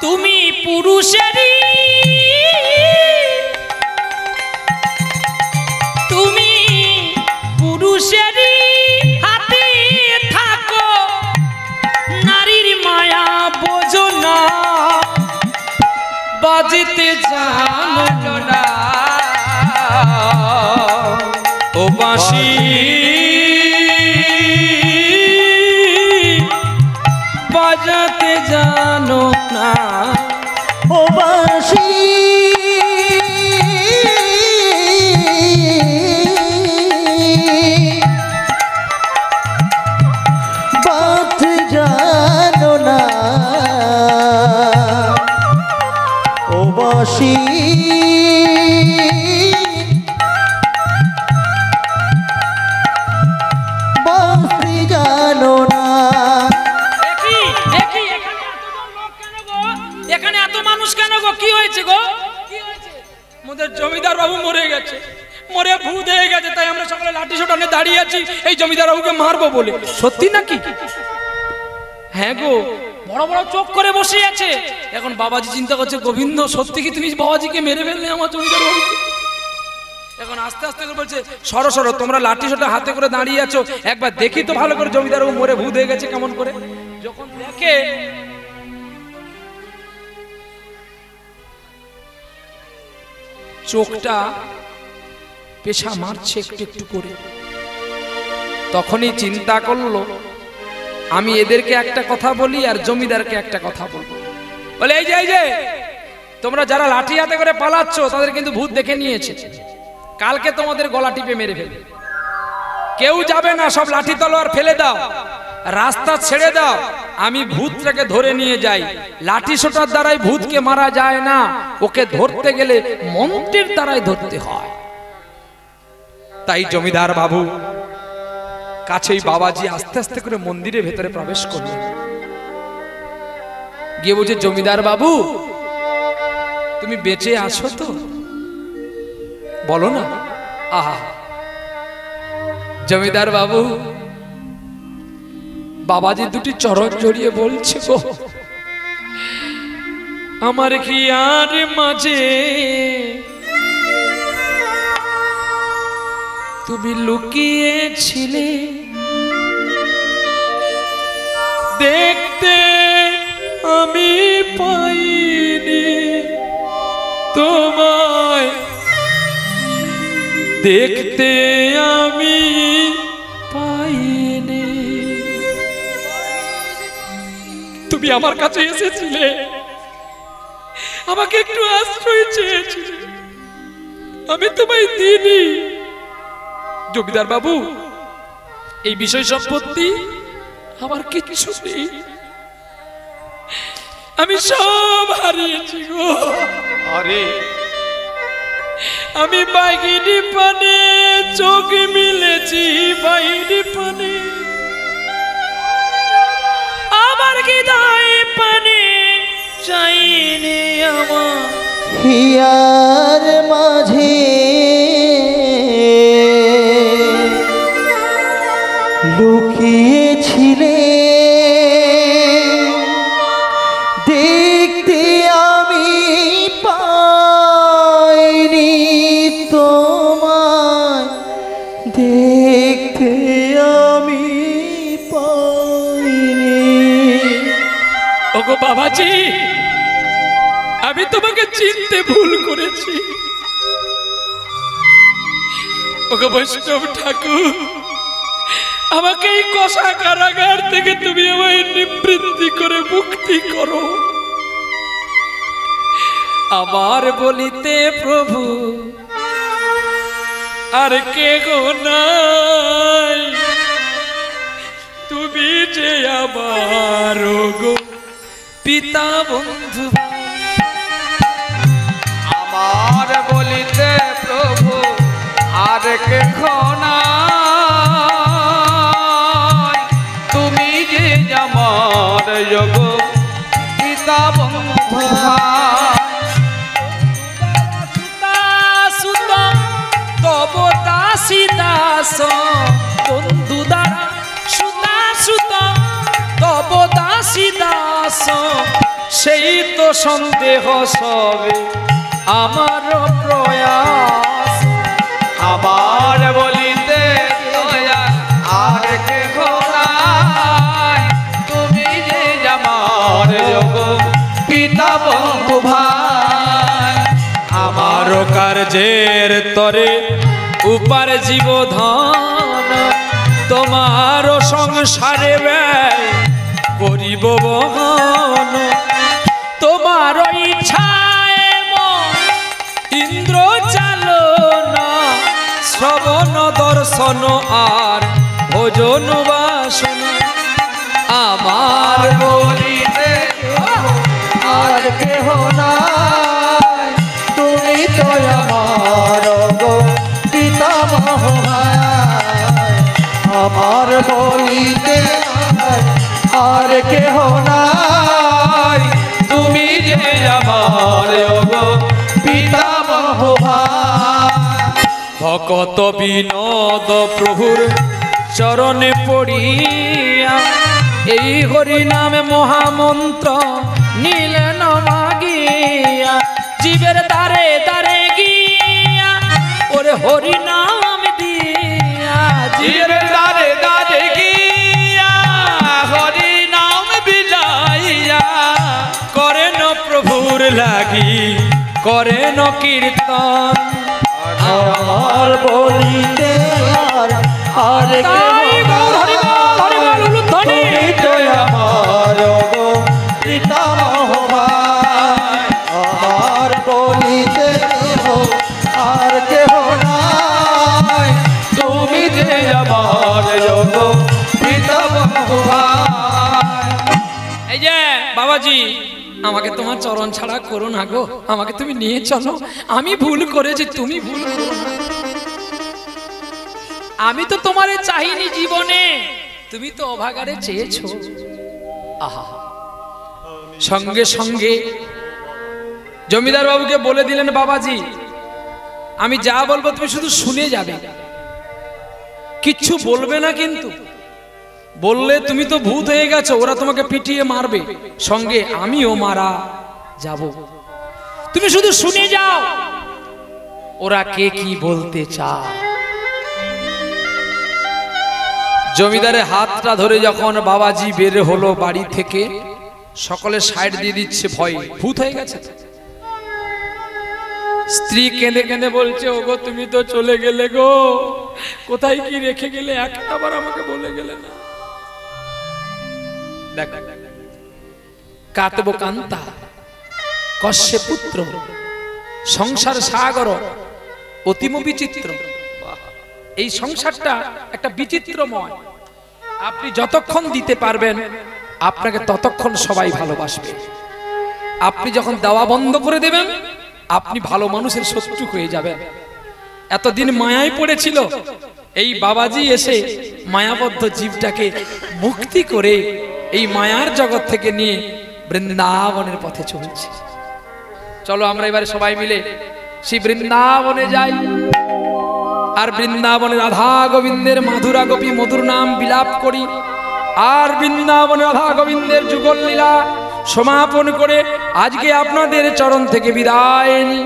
তুমি পুরুষেরই, তুমি পুরুষেরই হাতে থাকো, নারীর মায়া বোঝো না, বাজতে জানো না। ও বাঁশি বাজাতে জানো না, ও বাঁশি বাজতে জানো না, ও বাঁশি বাঁশি জানো না। এখানে এত মানুষ কেন গো? কি হয়েছে গো? কি হয়েছে? আমাদের জমিদার বাবু মরে গেছে, মরে ভূত হয়ে গেছে, তাই আমরা সকলে লাঠি সোটা নিয়ে দাঁড়িয়ে আছি এই জমিদার বাবুকে মারবো বলে। সত্যি নাকি? হ্যাঁ গো, বড় বড় চোখ করে বসে আছে। এখন বাবাজি চিন্তা করছে, গোবিন্দ সত্যি কি তুমি বাবাজিকে মেরে ফেললে আমার জমিদার বাবুকে? এখন আস্তে আস্তে করে বলছে, সরো সরো, তোমরা লাঠি সোটা হাতে করে দাঁড়িয়ে আছো, একবার দেখি তো ভালো করে জমিদার বাবু মরে ভূত হয়ে গেছে কেমন করে। যখন দেখে চোখটা পেশা মারছে একটু একটু করে, তখনই চিন্তা করলো আমি এদেরকে একটা কথা বলি আর জমিদারকে একটা কথা বলবো। বলে এই যে তোমরা যারা লাঠি হাতে করে পালাচ্ছ তাদের কিন্তু ভূত দেখে নিয়েছে, কালকে তোমাদের গলা টিপে মেরে ফেলবে। কেউ যাবে না, সব লাঠি তলোয়ার ফেলে দাও, রাস্তা ছেড়ে দাও, আমি ভূতটাকে ধরে নিয়ে যাই। লাঠি সোটার দ্বারাই ভূতকে মারা যায় না, ওকে ধরতে গেলে মন্ত্রের দ্বারাই ধরতে হয়। তাই জমিদার বাবু কাছেই বাবাজি আস্তে আস্তে করে মন্দিরের ভেতরে প্রবেশ করলেন। গিয়ে বলছে, জমিদার বাবু তুমি বেঁচে আছো তো? বলো না। আহা, জমিদার বাবু বাবাজি দুটি চরণ জড়িয়ে বলছে, গো আমার কি আর মাঝে তুমি লুকিয়েছিলে, দেখতে আমি পাইনি তোমায় দেখতে আমি পাইনি। তুমি আমার কাছে এসেছিলে, আমাকে একটু আশ্রয় চেয়েছিলে, আমি তোমায় দিইনি। জমিদার বাবু, এই বিষয় সম্পত্তি আমার কিচ্ছু নেই, আমি সব হারিয়েছি গো। আরে আমি বাঘিনী পানে চোখ মিলেছি, বাহিনী পানে আমার হৃদয় পানে চাইনি আমার হিয়ার মাঝে লুকিয়েছিলে, দেখতে আমি পাইনি তোমায়, দেখতে আমি পাইনি। ওগো বাবাজি, আমি তোমাকে চিনতে ভুল করেছি। ওগো বৈষ্ণব ঠাকুর, আমাকে এই কষা কারাগার থেকে তুমি আমায় নিবৃত্তি করে মুক্তি করো। আমার বলিতে প্রভু আর কে গো নাই, তুমি যে আমার গো পিতা বন্ধু। আমার বলিতে প্রভু আর কেহ নাই, তুমি যে আমার যোগ পিতা বন্ধু। তব দাসী দাস বন্ধু দ্বারা সুতা সুত তব দাসী দাস, সেই তো সন্দেহ সবে আমার প্রয়াস। আমার বলিতে আর কেহ নাই, তুমি যে আমার যোগ পিতা বন্ধু ভাই। আমার কার্যের তরে উপার জীবধন, তোমার সংসারে ব্যয় করিব বহন। তোমার ইচ্ছায় ইন্দ্র চালনা, শ্রবণ দর্শন আর ভোজন বাসনা। আমার বলিতে আর কেহ নাই, তুমি তো আমার গো পিতামহ ভাই। আমার বলিতে আর কেহ নাই, তুমি যে আমার গো পিতামহ ভাই। ভকত বিনোদ প্রভুর চরণে পড়িয়া এই হরি নামে মহামন্ত্র নিলেন মাগিয়া। জীবের দ্বারে দ্বারে গিয়া ওরে হরি নাম দিয়া, জীবের দ্বারে দ্বারে গিয়া হরি নাম বিলাইয়া, করেন প্রভুর লাগি করেন কীর্তন। আমার বলিতে আর তাই গৌর হরি বল, হরি বল উলুধ্বনি। তুমি তো আমার গো পিতামহ ভাই। আমার বলিতে আর কেহ নাই, তুমি যে আমার গো পিতামহ ভাই। এই যে বাবাজি, আমাকে তোমার চরণ ছাড়া করো না গো, আমাকে তুমি নিয়ে চলো। আমি ভুল করেছি, তুমি ভুল করো না। আমি তো তোমারে চাইনি জীবনে, তুমি তো অভাগারে চেয়েছো। আহা, সঙ্গে সঙ্গে জমিদার বাবুকে বলে দিলেন, বাবাজি আমি যা বলবো তুমি শুধু শুনে যাবে, কিচ্ছু বলবে না। কিন্তু বললে তুমি তো ভূত হয়ে গেছো, ওরা তোমাকে পিটিয়ে মারবে, সঙ্গে আমিও মারা যাব। তুমি শুধু শুনে যাও ওরা কে কি বলতে চায়। জমিদারের হাতটা ধরে যখন বাবাজি বের হলো বাড়ি থেকে, সকলে সাইড দিয়ে দিচ্ছে, ভয় ভূত হয়ে গেছে। স্ত্রী কেঁদে কেঁদে বলছে, ওগো তুমি তো চলে গেলে গো, কোথায় কি রেখে গেলে একটাবার আমাকে বলে গেলে না। দেখ, কাতব কান্তা কশ্যে পুত্র সংসার সাগর অতিম বিচিত্র। এই সংসারটা একটা বিচিত্রময়। আপনি যতক্ষণ দিতে পারবেন আপনাকে ততক্ষণ সবাই ভালোবাসবে। আপনি যখন দেওয়া বন্ধ করে দেবেন আপনি ভালো মানুষের শত্রু হয়ে যাবেন। এতদিন মায়ায় পড়েছিল, এই বাবাজি এসে মায়াবদ্ধ জীবটাকে মুক্তি করে এই মায়ার জগৎ থেকে নিয়ে বৃন্দাবনের পথে চলছে। চলো আমরা এবারে সবাই মিলে সেই বৃন্দাবনে যাই, আর বৃন্দাবনে রাধা গোবিন্দের মাধুরা গোপী মধুর নাম বিলাপ করি, আর বৃন্দাবনে রাধা গোবিন্দের যুগল লীলা সমাপন করে আজকে আপনাদের চরণ থেকে বিদায় নিই।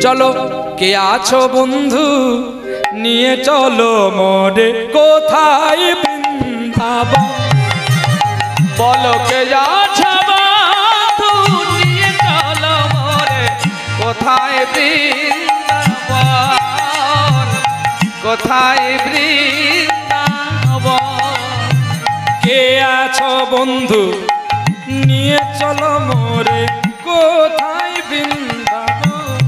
চলো, কে আছো বন্ধু নিয়ে চলো মোরে কোথায় বৃন্দাবন, বলো কে আছো বন্ধু নিয়ে চলো মোরে কোথায় বৃন্দাবন, কোথায় বৃন্দাবন। কে আছো বন্ধু নিয়ে চলো মোরে কোথায় বৃন্দাবন,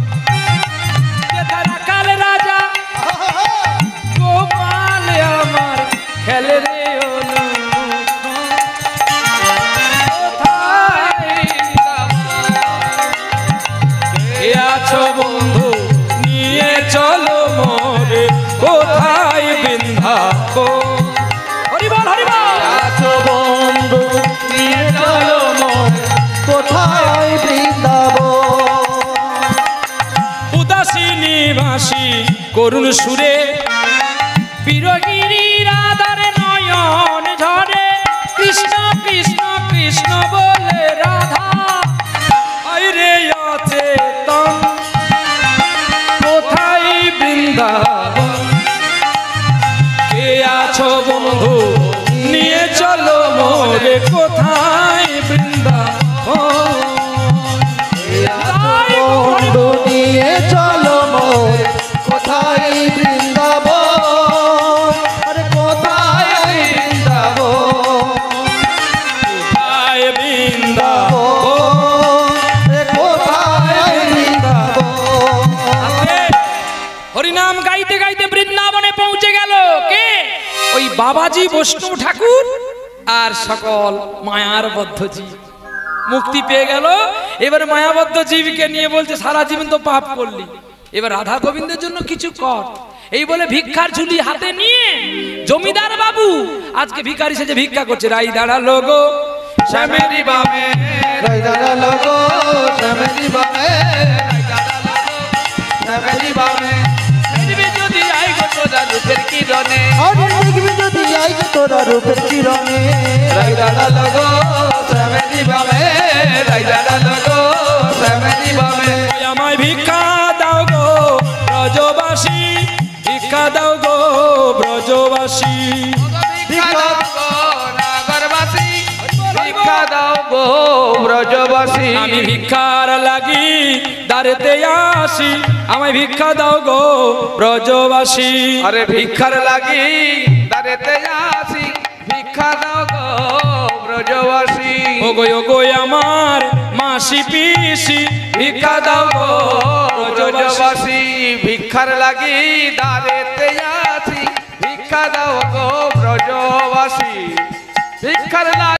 কাল রাজা গোপাল আমার খেলে রে বন্ধু নিয়ে চলো মোরে কোথায় বৃন্দাবন। হরিবল হরিবল। আছো বন্ধু নিয়ে চলো মোরে কোথায় বৃন্দাবন। উদাসী নিবাসী করুণ সুরে বিরগিরি রাধার নয়ন ঝরে, কৃষ্ণ কৃষ্ণ কৃষ্ণ বলে রাধা আইরে আছে তম কোথায় বৃন্দাবন। কে আছো বন্ধু নিয়ে চলো মোরে কোথায় বৃন্দাবন। বন্ধু নিয়ে চলো মোরে কোথায় বৃন্দাবন, আরে কোথায় বৃন্দাবন, কোথায় বৃন্দাবন, কোথায় বৃন্দাবন। হরিনাম গাইতে গাইতে বৃন্দাবনে পৌঁছে গেল কে? ওই বাবাজি বৈষ্ণব ঠাকুর আর সকল মায়ার বদ্ধ জীব মুক্তি পেয়ে গেল। এবার মায়াবদ্ধ জীবকে নিয়ে বলছে, সারা জীবন তো পাপ করলি, এবার রাধা গোবিন্দের জন্য কিছু কর। এই বলে ভিক্ষার ঝুলি হাতে নিয়ে জমিদার বাবু আজকে ভিখারি সেজে ভিক্ষা করছে। রাই দাঁড়ালো গো শ্যামেরি বামে, রাই দাঁড়ালো গো শ্যামেরি বামে, রাই দাঁড়ালো গো শ্যামেরি বামে। দেখবি যদি আই গো তোরা রূপের কিরণে, আরে দেখবি যদি আই গো তোরা রূপের কিরণে, রাই দাঁড়ালো গো শ্যামেরি বামে, রাই দাঁড়ালো গো শ্যামেরি বামে। আমায় ভিক্ষা দাও গো ব্রজবাসী, ভিক্ষা দাও গো ব্রজবাসী। ভিক্ষা দাও গো নাগরবাসী, ভিক্ষা দাও গো ব্রজবাসী। আমি ভিক্ষার লাগি দাঁড়েতে আসি, আমায় ভিক্ষা দাও গো ব্রজবাসী। আরে ভিক্ষার লাগি দাঁড়েতে আসি, ভিক্ষা দাও গো ব্রজবাসী। ওগো আমার মাসি পিসি, ভিক্ষা দাও গো ব্রজবাসী। ভিক্ষার লাগি দাঁড়েতে আসি, ভিক্ষা দাও গো ব্রজবাসী। ভিক্ষার লাগি